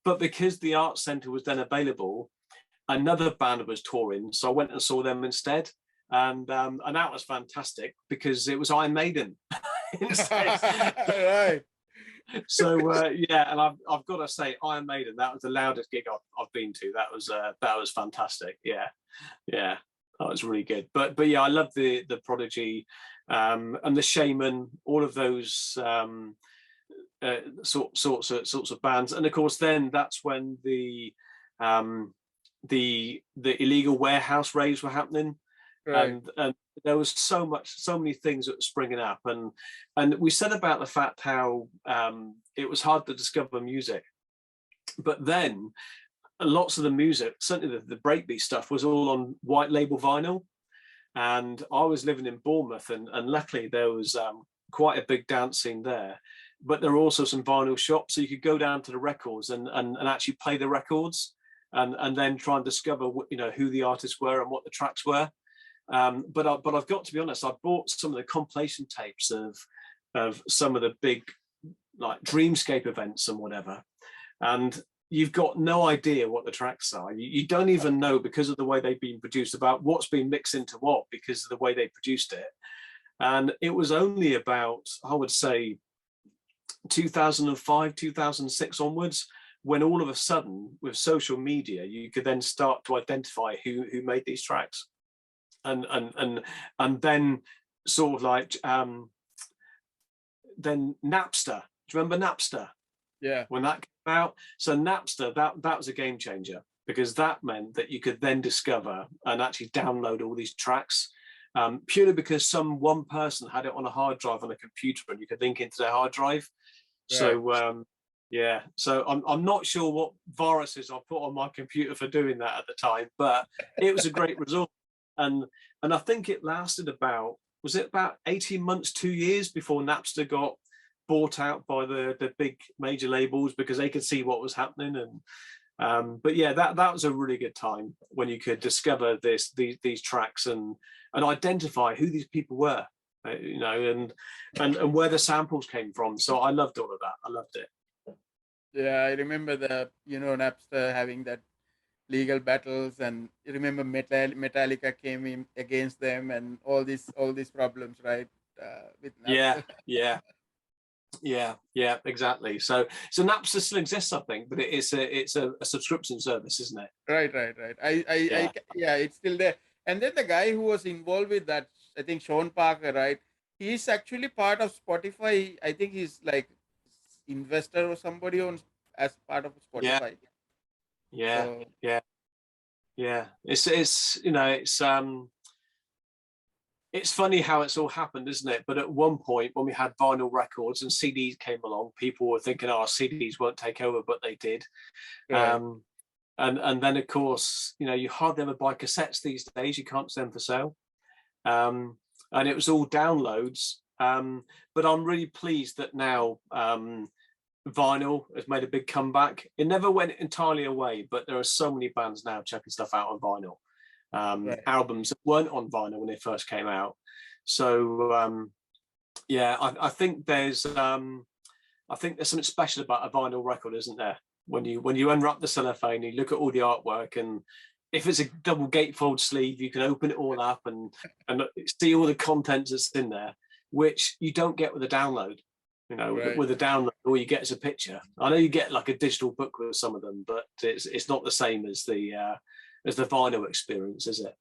But because the Arts Centre was then available, another band was touring, so I went and saw them instead, and that was fantastic because it was Iron Maiden instead. Right. So yeah, and I've got to say, Iron Maiden, that was the loudest gig I've been to. That was fantastic. Yeah, yeah, that was really good. But yeah, I love the Prodigy, and the Shaman, all of those sorts of bands, and of course, then that's when um, the illegal warehouse raves were happening, Right. and there was so many things that were springing up, and we said about the fact how it was hard to discover music, but then lots of the music, certainly the breakbeat stuff, was all on white label vinyl, and I was living in Bournemouth, and luckily there was quite a big dance scene there. But there were also some vinyl shops, so you could go down to the records and actually play the records, and then try and discover who the artists were and what the tracks were. But I've got to be honest, I bought some of the compilation tapes of some of the big like Dreamscape events and whatever, and you've got no idea what the tracks are. You don't even know, because of the way they've been produced, about what's been mixed into what, because of the way they produced it. And it was only about, I would say, 2005, 2006 onwards, when all of a sudden, with social media, you could then start to identify who made these tracks, and then sort of like then Napster. Do you remember Napster? Yeah. When that came out? So Napster, that was a game changer, because that meant that you could then discover and actually download all these tracks, purely because some one person had it on a hard drive on a computer and you could link into their hard drive. Right. So yeah, so I'm not sure what viruses I put on my computer for doing that at the time, but it was a great result. And I think it lasted about, was it about 18 months, 2 years before Napster got bought out by the big major labels, because they could see what was happening. But yeah, that was a really good time when you could discover these tracks and identify who these people were, and where the samples came from. So I loved all of that. I loved it. Yeah, I remember Napster having that legal battles, and you remember Metallica came in against them, and all these problems, right? With Yeah, Napster. yeah, yeah, exactly. So Napster still exists, I think, but it's a subscription service, isn't it? Right, right, right. Yeah, Yeah, it's still there. And then the guy who was involved with that, I think Sean Parker, right? He's actually part of Spotify. I think he's like investor or somebody on as part of yeah, Spotify. yeah, So yeah, yeah. It's funny how it's all happened, isn't it? But at one point, when we had vinyl records and CDs came along, people were thinking, "Oh, CDs won't take over," but they did. right, Um, and then, of course, you hardly ever buy cassettes these days. You can't send for sale, and it was all downloads. But I'm really pleased that now vinyl has made a big comeback. It never went entirely away, but there are so many bands now checking stuff out on vinyl. right. Albums that weren't on vinyl when they first came out. So yeah, I think there's something special about a vinyl record, isn't there? When you unwrap the cellophane, you look at all the artwork, and if it's a double gatefold sleeve, you can open it all up and see all the contents that's in there, which you don't get with a download. Right. with a download, all you get is a picture. I know you get like a digital book with some of them, but it's not the same as the vinyl experience, is it?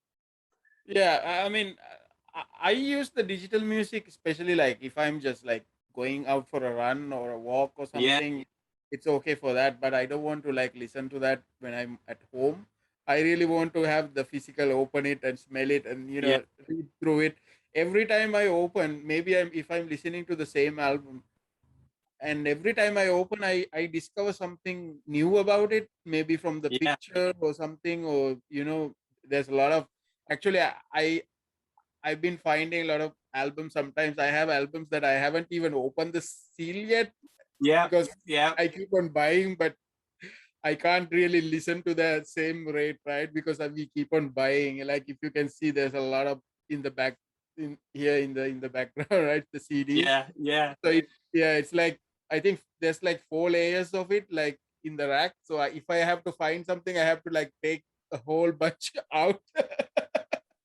Yeah, I mean, I use the digital music, especially like if I'm just like going out for a run or a walk or Yeah, something. It's okay for that, but I don't want to like listen to that when I'm at home. I really want to have the physical, open it and smell it, and yeah, read through it. Every time I open, maybe if I'm listening to the same album, and every time I open, I discover something new about it, maybe from the yeah, picture or something, or there's a lot of, actually, I've been finding a lot of albums. Sometimes I have albums that I haven't even opened the seal yet, yeah, because yeah, I keep on buying, but I can't really listen to the same rate, right? Because we keep on buying. Like if you can see, there's a lot of in the back, in here in the background, right? The CDs. yeah, yeah, So yeah, it's like, I think there's like 4 layers of it, like in the rack. So if I have to find something, I have to like take a whole bunch out.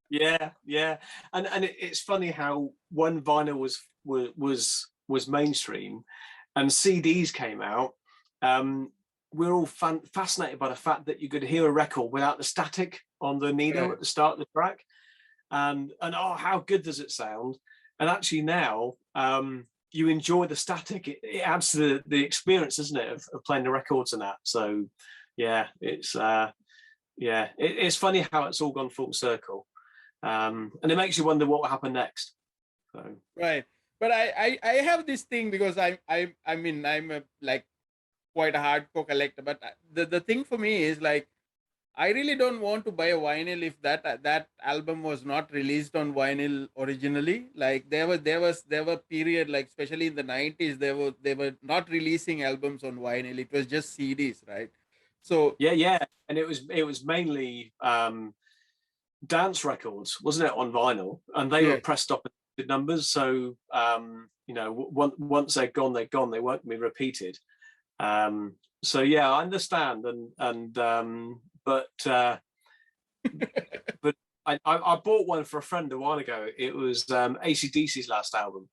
yeah, yeah. And it's funny how when vinyl was mainstream and CDs came out, we're all fascinated by the fact that you could hear a record without the static on the needle Right. at the start of the track, and oh, how good does it sound? And actually now, you enjoy the static. It adds to the experience, isn't it, of playing the records and that. So yeah, it's funny how it's all gone full circle, and it makes you wonder what will happen next. So Right. But I have this thing, because I mean, I'm a, like, quite a hardcore collector. But the thing for me is like, I really don't want to buy a vinyl if that album was not released on vinyl originally. Like there were period, like especially in the 90s, they were not releasing albums on vinyl. It was just CDs, right? So yeah, yeah, and it was mainly dance records, wasn't it, on vinyl, and they were yeah, pressed up in numbers. So once they're gone, they're gone. They won't be repeated. So yeah, I understand, and but but I bought one for a friend a while ago. It was AC/DC's last album.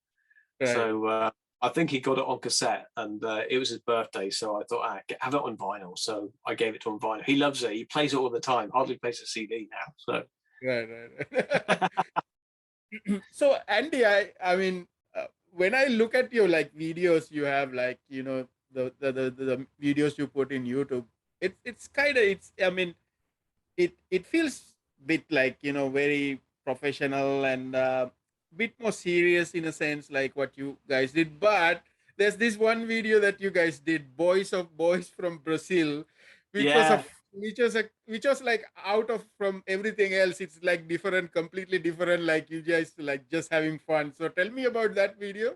right. So I think he got it on cassette, and it was his birthday. So I thought, have it on vinyl. So I gave it to him on vinyl. He loves it. He plays it all the time. Hardly plays a CD now. So Right, right, right. So Andy, I mean, when I look at your like videos, you have like, the videos you put in YouTube. It's kind of, it's, I mean, it feels bit like, very professional, and bit more serious in a sense, like what you guys did. But there's this one video that you guys did, boys of boys from Brazil, which was a yeah. which was like out of from everything else. It's like different, completely different, like you guys like just having fun. So tell me about that video.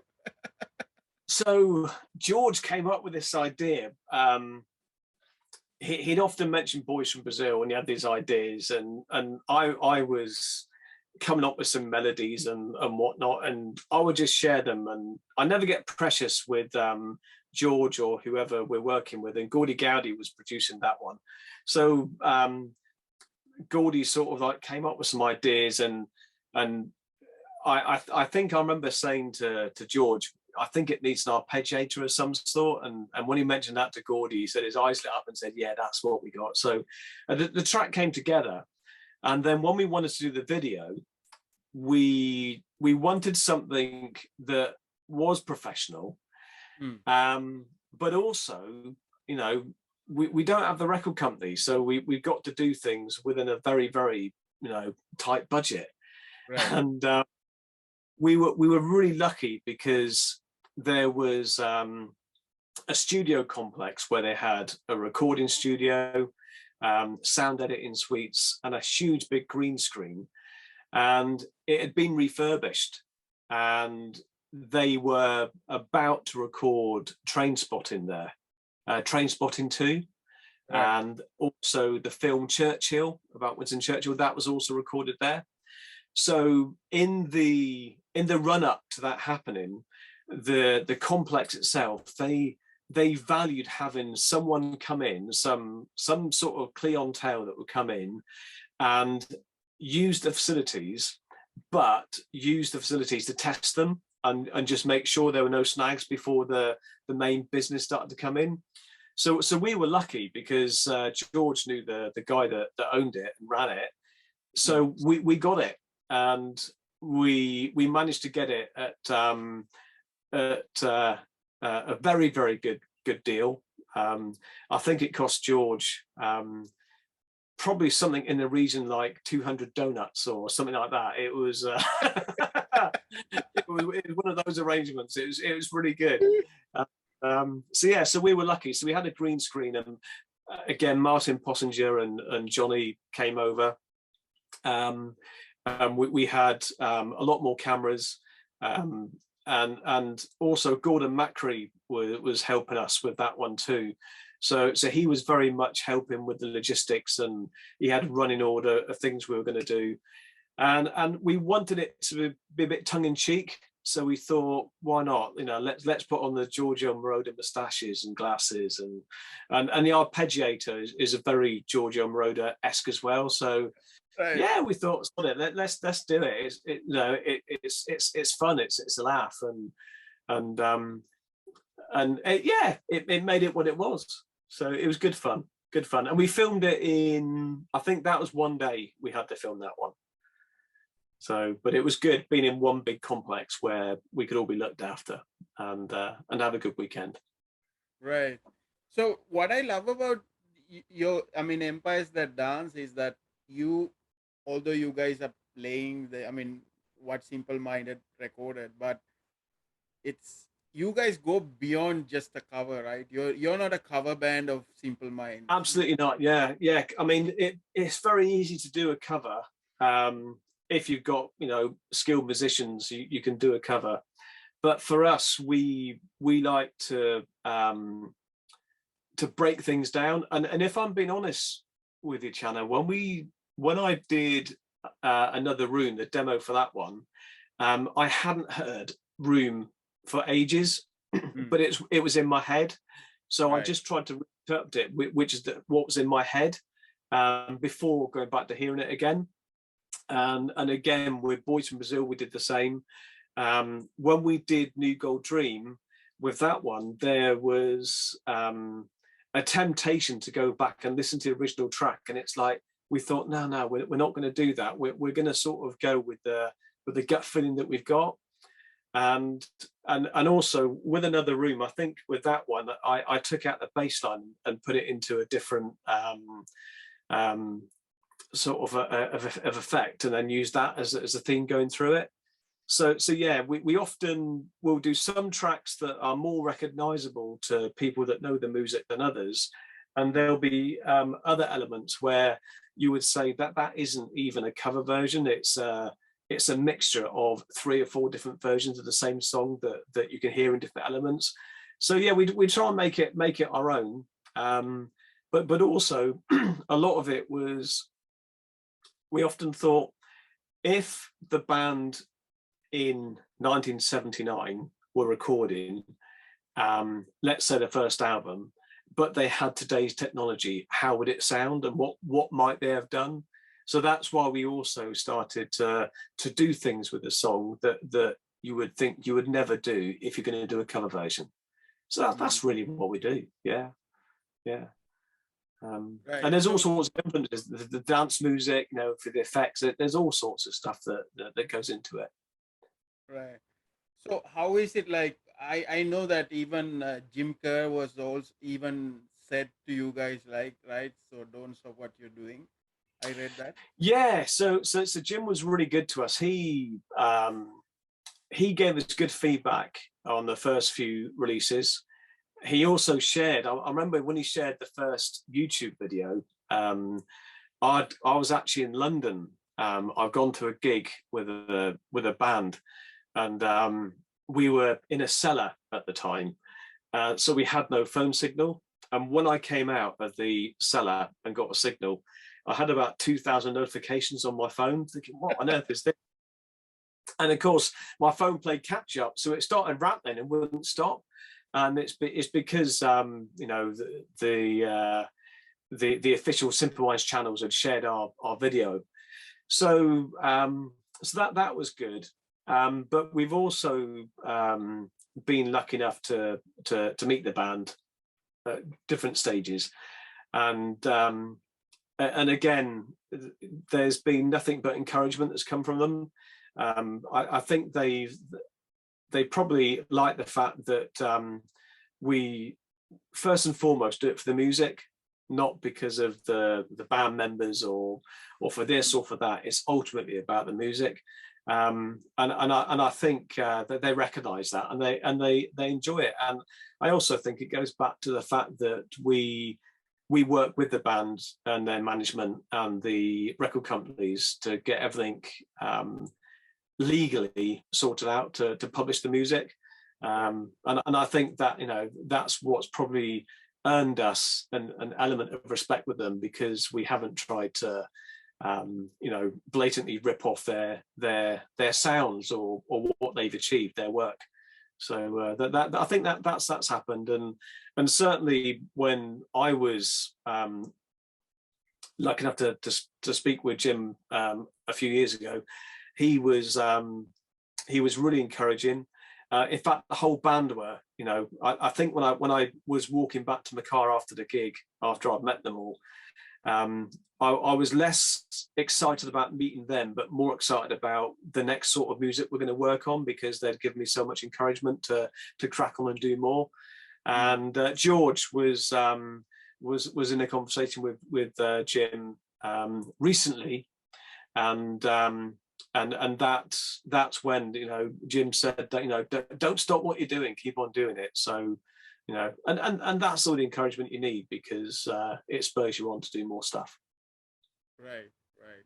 So George came up with this idea. He'd often mention boys from Brazil, and he had these ideas, and I was coming up with some melodies and whatnot, and I would just share them. And I never get precious with George or whoever we're working with. And Gordy Gowdy was producing that one, so Gordy sort of like came up with some ideas, and I think I remember saying to George, I think it needs an arpeggiator of some sort. And when he mentioned that to Gordy, he said his eyes lit up and said, yeah, that's what we got. So the track came together. And then when we wanted to do the video, we wanted something that was professional, Hmm. but also, we don't have the record company. So we've got to do things within a very, very, tight budget. Right. And we were really lucky because there was a studio complex where they had a recording studio, sound editing suites, and a huge big green screen. And it had been refurbished, and they were about to record Trainspotting there, Trainspotting 2, Right. and also the film Churchill, about Winston Churchill, that was also recorded there. So in the run up to that happening, the complex itself, they valued having someone come in, some sort of clientele that would come in and use the facilities, but use the facilities to test them and just make sure there were no snags before the main business started to come in. So we were lucky because George knew the guy that owned it and ran it. So we got it, and we managed to get it at a very, very good deal. I think it cost George probably something in the region like 200 donuts or something like that. It was it was one of those arrangements. It was really good. So yeah, so we were lucky. So we had a green screen, and again, Martin Possinger and Johnny came over. We had a lot more cameras, and also Gordon Macri was helping us with that one too. So he was very much helping with the logistics, and he had a running order of things we were going to do, and we wanted it to be a bit tongue in cheek. So we thought, why not? You know, let's put on the Giorgio Moroder moustaches and glasses, and the arpeggiator is a very Giorgio Moroder-esque as well. So right. Yeah, we thought, let's do it. It's fun. It's a laugh, and it made it what it was. So it was good fun, and we filmed it in. I think that was one day we had to film that one. So, but it was good being in one big complex where we could all be looked after and have a good weekend. Right. So what I love about Empires That Dance is that although you guys are playing what Simple Minded recorded, but you guys go beyond just a cover, right? You're not a cover band of Simple Mind. Absolutely not. Yeah. I mean, it's very easy to do a cover. If you've got, skilled musicians, you can do a cover. But for us, we like to break things down. And if I'm being honest with you, Channa, when I did Another Room, the demo for that one, I hadn't heard Room for ages, but it was in my head. So right. I just tried to interpret it, which is what was in my head before going back to hearing it again. And again, with Boys from Brazil, we did the same. When we did New Gold Dream, with that one, there was a temptation to go back and listen to the original track. And it's like, we thought, no, we're not going to do that. We're going to sort of go with the gut feeling that we've got. And also with Another Room, I think with that one, I took out the bass line and put it into a different sort of effect, and then use that as a theme going through it. So yeah, we often will do some tracks that are more recognizable to people that know the music than others, and there'll be other elements where you would say that isn't even a cover version. It's a mixture of 3 or 4 different versions of the same song that you can hear in different elements. So yeah, we try and make it our own. But also a lot of it was, we often thought, if the band in 1979 were recording, let's say the first album, but they had today's technology, how would it sound, and what might they have done? So that's why we also started to do things with the song that you would think you would never do if you're going to do a cover version. So that's really what we do. Yeah. Right. And there's all sorts of influences, the dance music, for the effects. There's all sorts of stuff that goes into it. Right. So how is it like? I know that even Jim Kerr was also even said to you guys, like, right, so don't stop what you're doing. I read that. Yeah, so Jim was really good to us. He gave us good feedback on the first few releases. He also shared, I remember when he shared the first YouTube video, I was actually in London. I've gone to a gig with a band, and we were in a cellar at the time, so we had no phone signal. And when I came out of the cellar and got a signal, I had about 2,000 notifications on my phone, thinking, what on earth is this? And of course, my phone played catch up, so it started rattling and wouldn't stop. And it's because the official Simple Minds channels had shared our video, so that was good. But we've also been lucky enough to meet the band at different stages, and again, there's been nothing but encouragement that's come from them. I think they probably like the fact that we first and foremost do it for the music, not because of the band members or for this or for that. It's ultimately about the music, and I think that they recognise that, and they enjoy it. And I also think it goes back to the fact that we work with the band and their management and the record companies to get everything legally sorted out to publish the music, and I think that, you know, that's what's probably earned us an element of respect with them, because we haven't tried to you know, blatantly rip off their sounds or what they've achieved, their work. So that I think that's happened, and certainly when I was lucky enough to speak with Jim a few years ago, he was really encouraging. In fact, the whole band were. You know, I think when I was walking back to my car after the gig, after I'd met them all, I was less excited about meeting them, but more excited about the next sort of music we're going to work on, because they'd given me so much encouragement to crack on and do more. And George was in a conversation with Jim recently, and that's when, you know, Jim said that, you know, don't stop what you're doing, keep on doing it. So, you know, and that's all the encouragement you need, because it spurs you on to do more stuff. Right, right.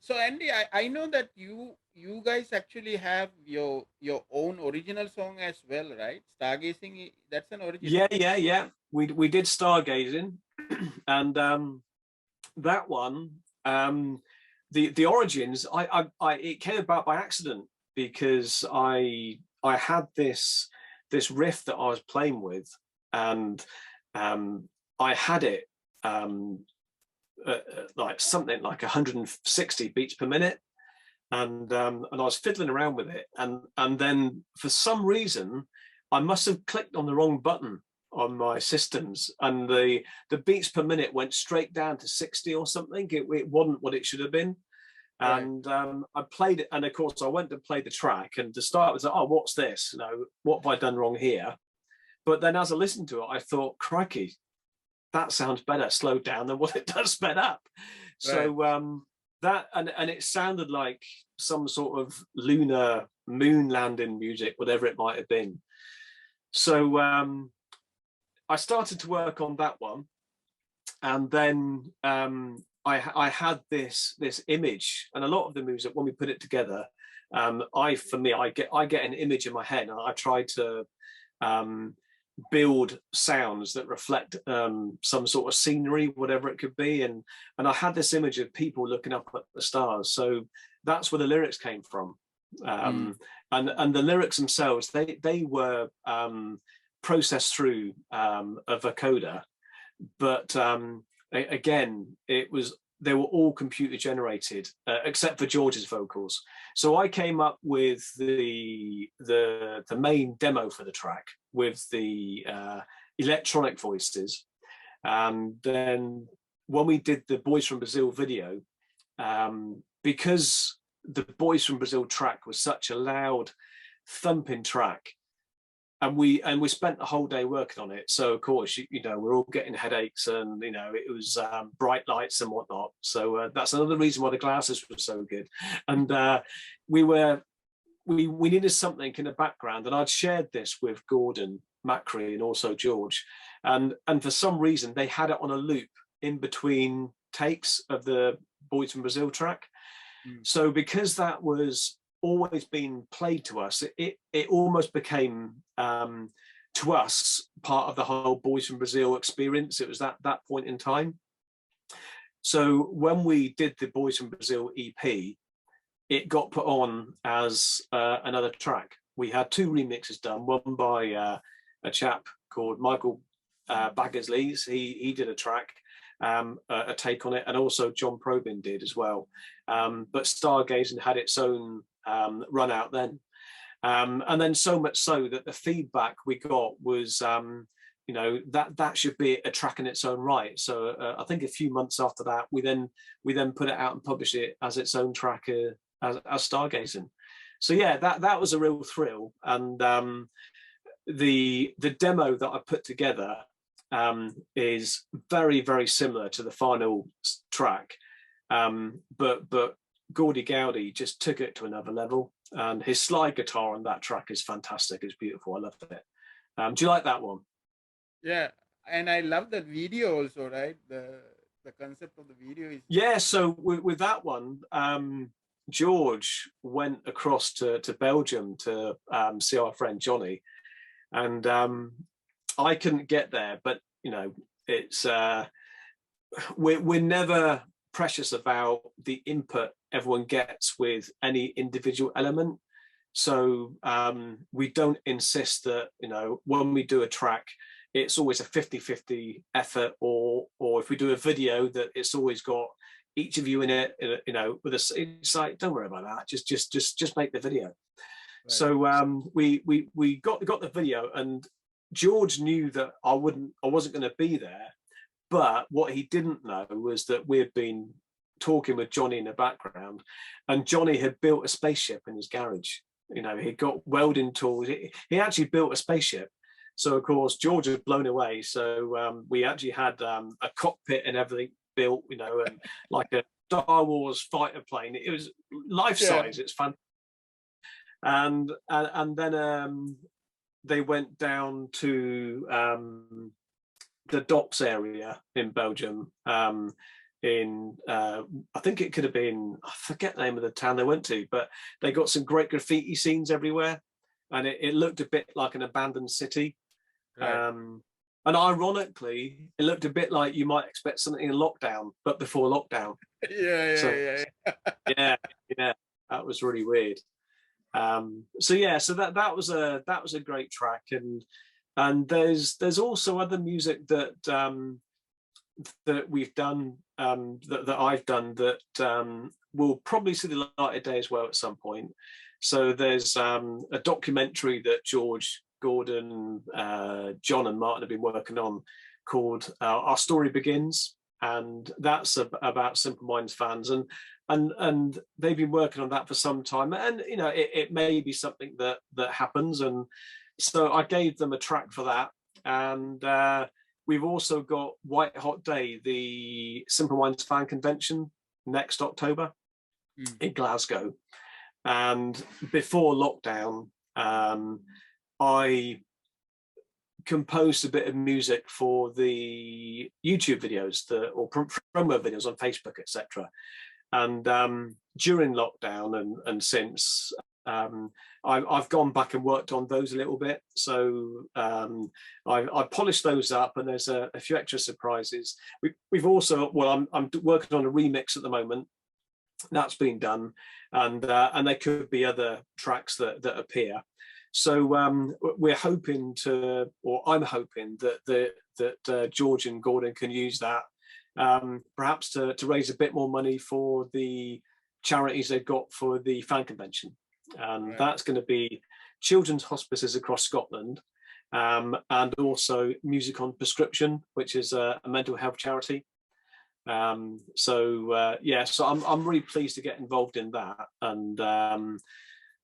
So Andy, I know that you guys actually have your own original song as well, right? Stargazing, that's an original. Yeah. We did Stargazing, and that one, the origins, it came about by accident, because I had this riff that I was playing with, and I had it like something like 160 beats per minute, and I was fiddling around with it, and then for some reason I must have clicked on the wrong button on my systems, and the beats per minute went straight down to 60 or something. It wasn't what it should have been. Right. And I played it, and of course I went to play the track, and to start with, oh, what's this? You know, what have I done wrong here? But then as I listened to it, I thought, crikey, that sounds better slowed down than what it does sped up. Right. So that, and it sounded like some sort of lunar moon landing music, whatever it might have been. So I started to work on that one, and then I had this image, and a lot of the music, when we put it together, I get an image in my head, and I try to build sounds that reflect some sort of scenery, whatever it could be, and I had this image of people looking up at the stars. So that's where the lyrics came from, and the lyrics themselves, they were processed through a vocoder, but again, they were all computer generated, except for George's vocals. So I came up with the main demo for the track with the electronic voices, and then when we did the Boys from Brazil video, because the Boys from Brazil track was such a loud, thumping track, and we spent the whole day working on it. So of course, you know, we're all getting headaches, and you know, it was bright lights and whatnot. So that's another reason why the glasses were so good. And we needed something in the background, and I'd shared this with Gordon Macri and also George, and for some reason they had it on a loop in between takes of the Boys from Brazil track. So because that was always been played to us, it almost became to us part of the whole Boys from Brazil experience. It was that point in time. So when we did the Boys from Brazil EP, it got put on as another track. We had two remixes done, one by a chap called Michael Baggersleys. He did a track, a take on it, and also John Probyn did as well. But Stargazing had its own run out then. And then so much so that the feedback we got was, you know, that should be a track in its own right. So I think a few months after that, we then put it out and published it as its own track as Stargazing. So yeah, that was a real thrill. And the demo that I put together is very, very similar to the final track, but Gordy Gowdy just took it to another level, and his slide guitar on that track is fantastic. It's beautiful. I love it. Do you like that one? Yeah, and I love the video also, right? The concept of the video is, yeah. So with that one, George went across to Belgium to see our friend Johnny, and I couldn't get there, but you know, it's we're never precious about the input everyone gets with any individual element. So we don't insist that, you know, when we do a track, it's always a 50-50 effort, or if we do a video, that it's always got each of you in it, you know, with a, it's like, don't worry about that, just make the video. Right. So we got the video, and George knew that I wasn't going to be there, but what he didn't know was that we had been talking with Johnny in the background, and Johnny had built a spaceship in his garage. You know, he got welding tools. He actually built a spaceship. So of course George was blown away. So we actually had a cockpit and everything built, you know, and like a Star Wars fighter plane. It was life size. Yeah. It's fun. And then they went down to the docks area in Belgium. I think it could have been, I forget the name of the town they went to, but they got some great graffiti scenes everywhere, and it looked a bit like an abandoned city. Right. And ironically, it looked a bit like you might expect something in lockdown, but before lockdown. Yeah. That was really weird. So that was a great track, and there's also other music that that we've done, that I've done, that will probably see the light of day as well at some point. So there's a documentary that George, Gordon, John and Martin have been working on called Our Story Begins, and that's about Simple Minds fans, and they've been working on that for some time, and you know, it may be something that happens, and so I gave them a track for that. And we've also got White Hot Day, the Simple Minds fan convention next October in Glasgow. And before lockdown, I composed a bit of music for the YouTube videos, or promo videos on Facebook, etc. And during lockdown and since, I've gone back and worked on those a little bit. So I polished those up, and there's a few extra surprises. We've also, well, I'm working on a remix at the moment. That's been done, and there could be other tracks that appear. So we're hoping to, or I'm hoping that George and Gordon can use that, perhaps to raise a bit more money for the charities they've got for the fan convention. And right. That's going to be children's hospices across Scotland, and also Music on Prescription, which is a mental health charity. So I'm really pleased to get involved in that, and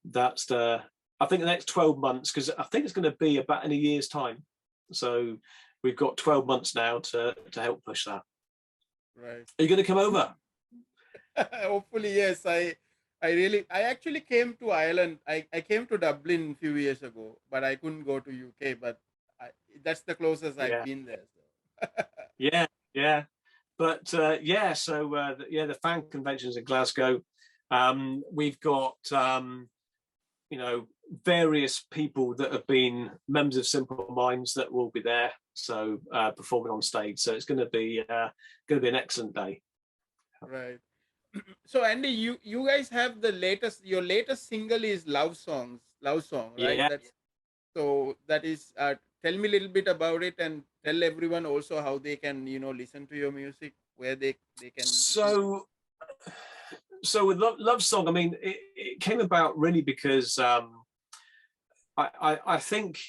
that's I think the next 12 months, because I think it's going to be about in a year's time. So we've got 12 months now to help push that. Right. Are you going to come over? Hopefully, yes. I actually came to Ireland. I came to Dublin a few years ago, but I couldn't go to UK. But that's the closest I've been there. So. yeah. But so the fan conventions in Glasgow. We've got various people that have been members of Simple Minds that will be there, so performing on stage. So it's going to be an excellent day. Right. So Andy, you guys have your latest single is Love Song, right? Yeah. That is tell me a little bit about it, and tell everyone also how they can listen to your music, where they can. So with Love Song, I mean, it came about really because I think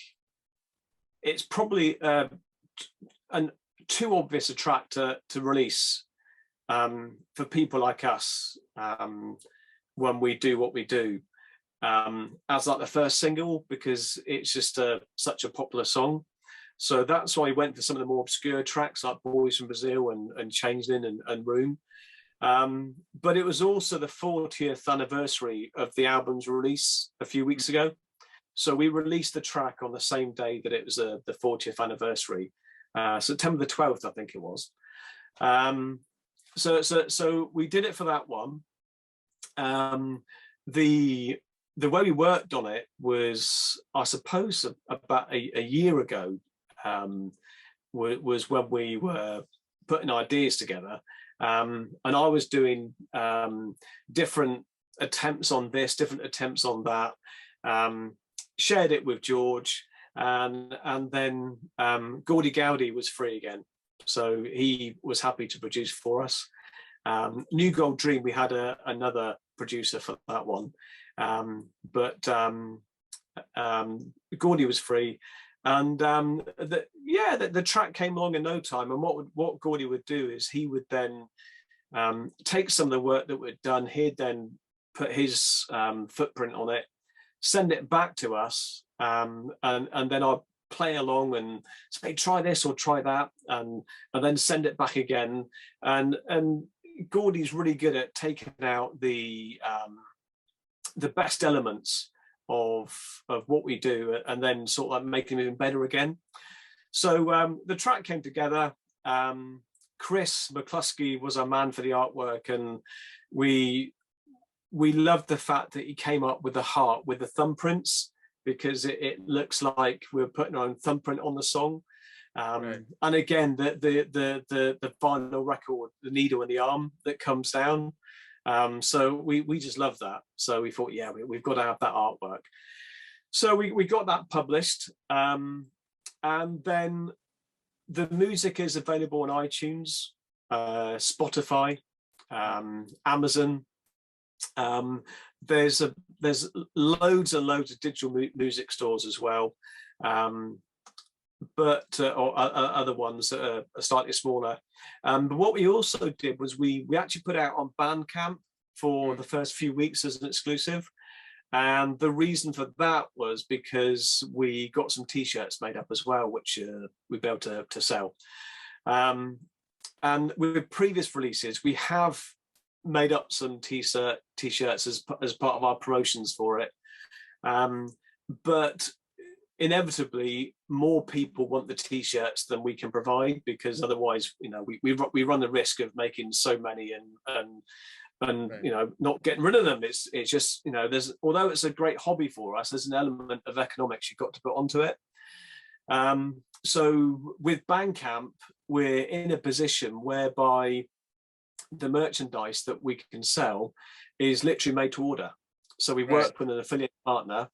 it's probably an too obvious a track to release for people like us when we do what we do, as like the first single, because it's just such a popular song. So that's why I went for some of the more obscure tracks like Boys from Brazil and Changeling and Room. But it was also the 40th anniversary of the album's release a few weeks ago. So we released the track on the same day that it was the 40th anniversary, September the 12th, I think it was. So we did it for that one. The way we worked on it was, I suppose, about a year ago, was when we were putting ideas together. And I was doing different attempts on this, different attempts on that, shared it with George, and then Gordy Gowdy was free again. So he was happy to produce for us. New Gold Dream, we had another producer for that one. But Gordy was free. And the track came along in no time. And what Gordy would do is he would then take some of the work that we'd done. He'd then put his footprint on it, send it back to us, and then I'd play along and say, try this or try that, and then send it back again. And Gordy's really good at taking out the best elements of what we do and then sort of like making it even better again. So the track came together. Chris McCluskey was our man for the artwork, and we loved the fact that he came up with the heart with the thumbprints, because it looks like we're putting our own thumbprint on the song. Right. And again, the vinyl record, the needle in the arm that comes down. So we just love that. So we thought, yeah, we've got to have that artwork. So we got that published, and then the music is available on iTunes, Spotify, Amazon. There's loads and loads of digital music stores as well, but or other ones that are slightly smaller. But what we also did was we actually put out on Bandcamp for the first few weeks as an exclusive. And the reason for that was because we got some t-shirts made up as well, which we'll be able to sell. And with previous releases, we have made up some t-shirts as part of our promotions for it. But inevitably, more people want the t-shirts than we can provide, because otherwise, you know, we run the risk of making so many and right. You know, not getting rid of them. It's just, you know, although it's a great hobby for us, there's an element of economics you've got to put onto it. So with Bandcamp, we're in a position whereby the merchandise that we can sell is literally made to order. So we work with an affiliate partner.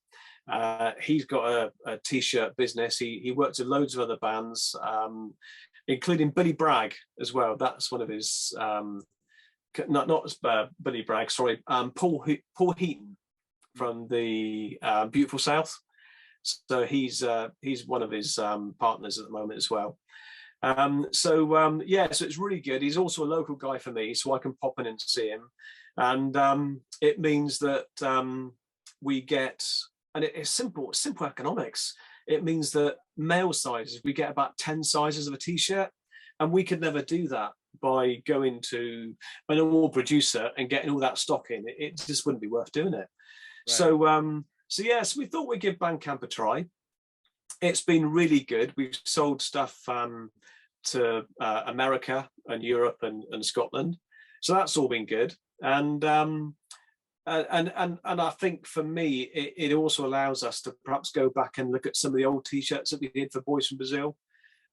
He's got a t-shirt business. He works with loads of other bands, including Billy Bragg as well. That's one of his not Billy Bragg, sorry, Paul Heaton from the Beautiful South. So he's one of his partners at the moment as well. So it's really good. He's also a local guy for me, so I can pop in and see him. And it means that we get, and it's simple economics. It means that male sizes, we get about 10 sizes of a t-shirt, and we could never do that by going to a normal producer and getting all that stock in. It just wouldn't be worth doing it. Right. So yes, we thought we'd give Bandcamp a try. It's been really good. We've sold stuff to America and Europe and Scotland, so that's all been good. And I think for me, it also allows us to perhaps go back and look at some of the old t-shirts that we did for Boys from Brazil,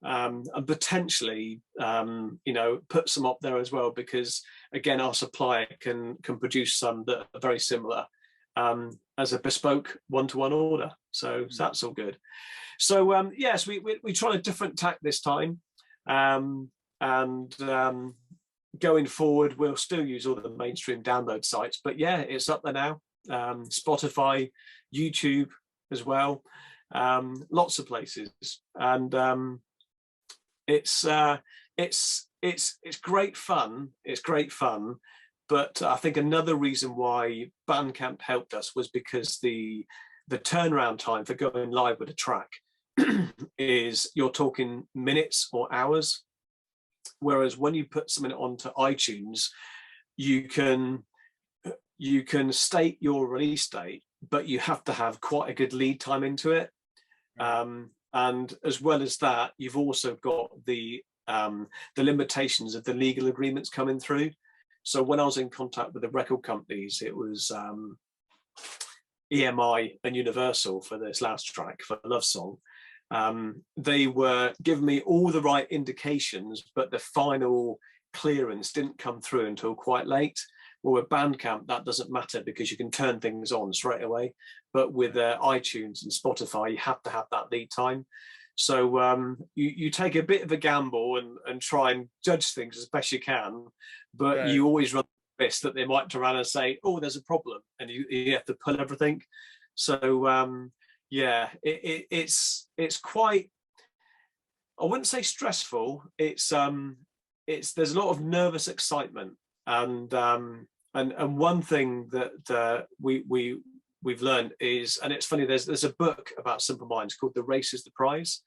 and potentially you know, put some up there as well, because again, our supplier can produce some that are very similar as a bespoke one-to-one order. So that's all good. So yes, we tried a different tack this time, and going forward, we'll still use all the mainstream download sites, but yeah, it's up there now. Spotify, YouTube as well, lots of places, and it's great fun. It's great fun, but I think another reason why Bandcamp helped us was because the turnaround time for going live with a track is, you're talking minutes or hours, whereas when you put something onto iTunes, you can state your release date, but you have to have quite a good lead time into it. And as well as that, you've also got the limitations of the legal agreements coming through. So when I was in contact with the record companies, it was EMI and Universal for this last track, for Love Song. They were giving me all the right indications, but the final clearance didn't come through until quite late. Well, with Bandcamp, that doesn't matter because you can turn things on straight away. But with iTunes and Spotify, you have to have that lead time. So you take a bit of a gamble and try and judge things as best you can, but you always run the risk that they might turn around and say, "Oh, there's a problem," and you have to pull everything. So yeah, it's quite, I wouldn't say stressful. It's there's a lot of nervous excitement, and one thing that we've learned is, and it's funny, there's a book about Simple Minds called The Race is the Prize,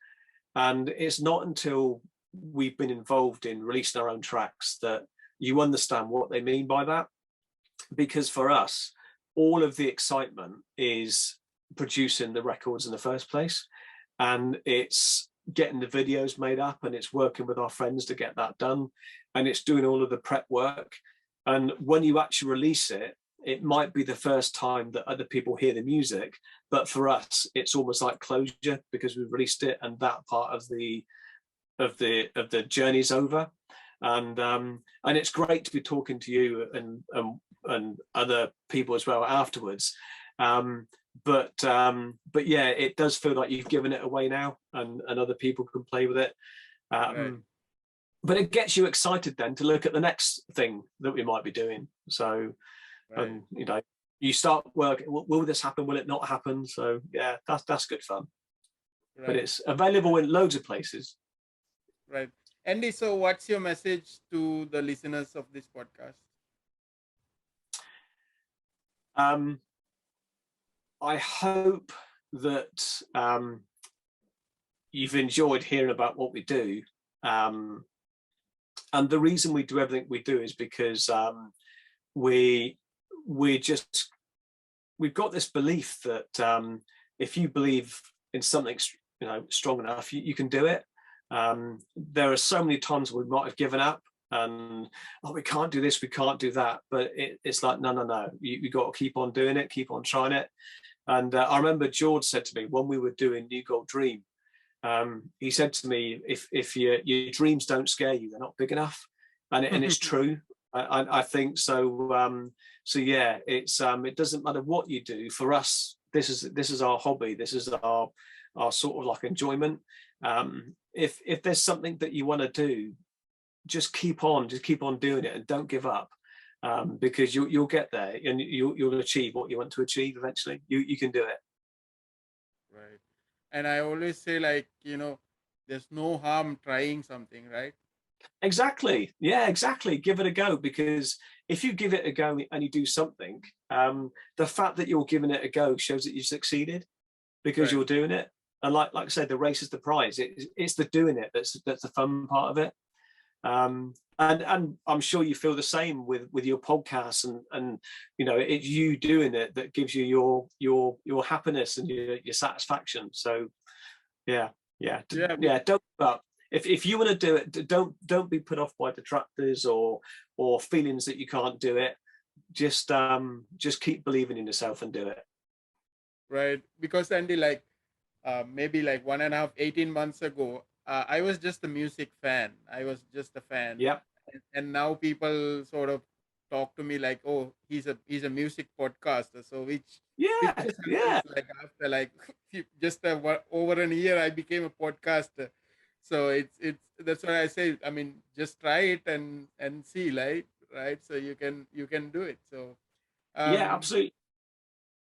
and it's not until we've been involved in releasing our own tracks that you understand what they mean by that. Because for us, all of the excitement is producing the records in the first place, and it's getting the videos made up, and it's working with our friends to get that done, and it's doing all of the prep work. And when you actually release it, it might be the first time that other people hear the music, but for us, it's almost like closure because we've released it, and that part of the journey's over. And it's great to be talking to you and other people as well afterwards. But yeah, it does feel like you've given it away now, and other people can play with it. But it gets you excited then to look at the next thing that we might be doing. So, and you know, you start working. Will this happen? Will it not happen? So yeah, that's good fun. But it's available in loads of places. Right, Andy. So, what's your message to the listeners of this podcast? I hope that you've enjoyed hearing about what we do. And the reason we do everything we do is because we've got this belief that if you believe in something, you know, strong enough, you can do it. There are so many times we might have given up and, oh, we can't do this, we can't do that, but it's like, no, you got to keep on doing it, keep on trying it. And I remember George said to me when we were doing New Gold Dream, he said to me, if your dreams don't scare you, they're not big enough. And it's true. I think so. So yeah, it doesn't matter what you do. For us, this is our hobby. This is our sort of like enjoyment. If there's something that you want to do, just keep on doing it and don't give up. Because you'll get there and you'll achieve what you want to achieve eventually. You can do it. Right. And I always say, like, you know, there's no harm trying something, right? Exactly. Yeah, exactly. Give it a go, because if you give it a go and you do something, the fact that you're giving it a go shows that you've succeeded because you're doing it. And like I said, the race is the prize. It's the doing it that's the fun part of it. And I'm sure you feel the same with your podcast, and you know, it's you doing it that gives you your happiness and your satisfaction. So yeah, don't give up. If you want to do it, don't be put off by detractors or feelings that you can't do it. Just keep believing in yourself and do it. Right, because Andy, like maybe like 18 months ago, I was just a music fan. I was just a fan. Yeah. And now people sort of talk to me like, oh, he's a music podcaster. So which like after like just over a year, I became a podcaster. So it's that's why I say, I mean, just try it and see, right? So you can do it. So Yeah, um absolutely.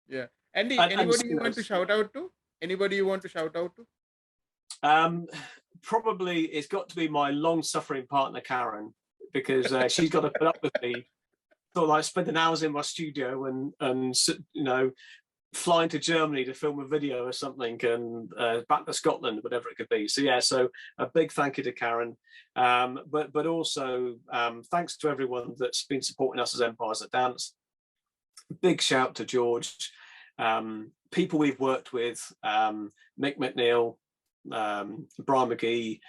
yeah. Andy, And anybody you you know, want to shout out to? Anybody you want to shout out to? um, probably it's got to be my long-suffering partner Karen, because she's got to put up with me sort of like spending hours in my studio and you know, flying to Germany to film a video or something, and back to Scotland, whatever it could be. So yeah, so a big thank you to Karen, but also thanks to everyone that's been supporting us as Empires That Dance. Big shout to George, people we've worked with, Mick McNeil, Brian McGee,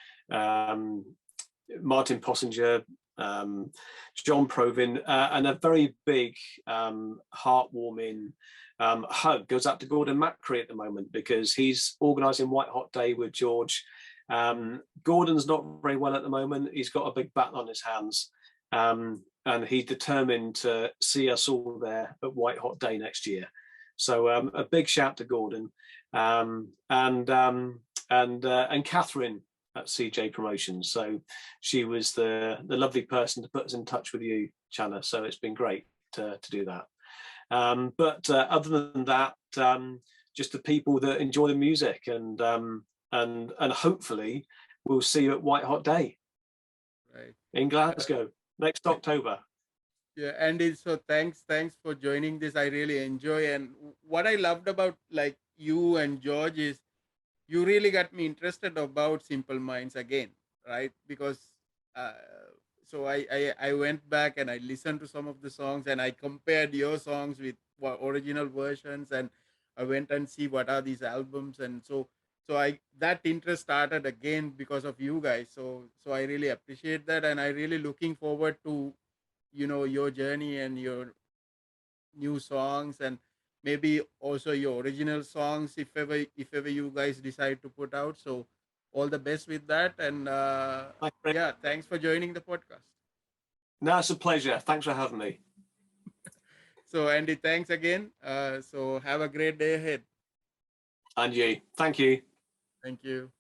Martin Possinger, John Provin, and a very big heartwarming hug goes out to Gordon Macri at the moment, because he's organising White Hot Day with George. Gordon's not very well at the moment. He's got a big battle on his hands, and he's determined to see us all there at White Hot Day next year. So a big shout to Gordon, and Catherine at CJ Promotions. So she was the lovely person to put us in touch with you, Channa. So it's been great to do that. But other than that, just the people that enjoy the music, and hopefully we'll see you at White Hot Day, Right. in Glasgow next October. Yeah, Andy, so thanks for joining this. I really enjoy, and what I loved about like you and George is you really got me interested about Simple Minds again, right? Because uh, so I went back and I listened to some of the songs and I compared your songs with original versions, and I went and see what are these albums, and so I that interest started again because of you guys. So I really appreciate that, and I really looking forward to your journey and your new songs, and maybe also your original songs if ever you guys decide to put out. So all the best with that, and yeah, thanks for joining the podcast. No, it's a pleasure. Thanks for having me. So Andy, thanks again. So have a great day ahead. And you. Thank you. Thank you.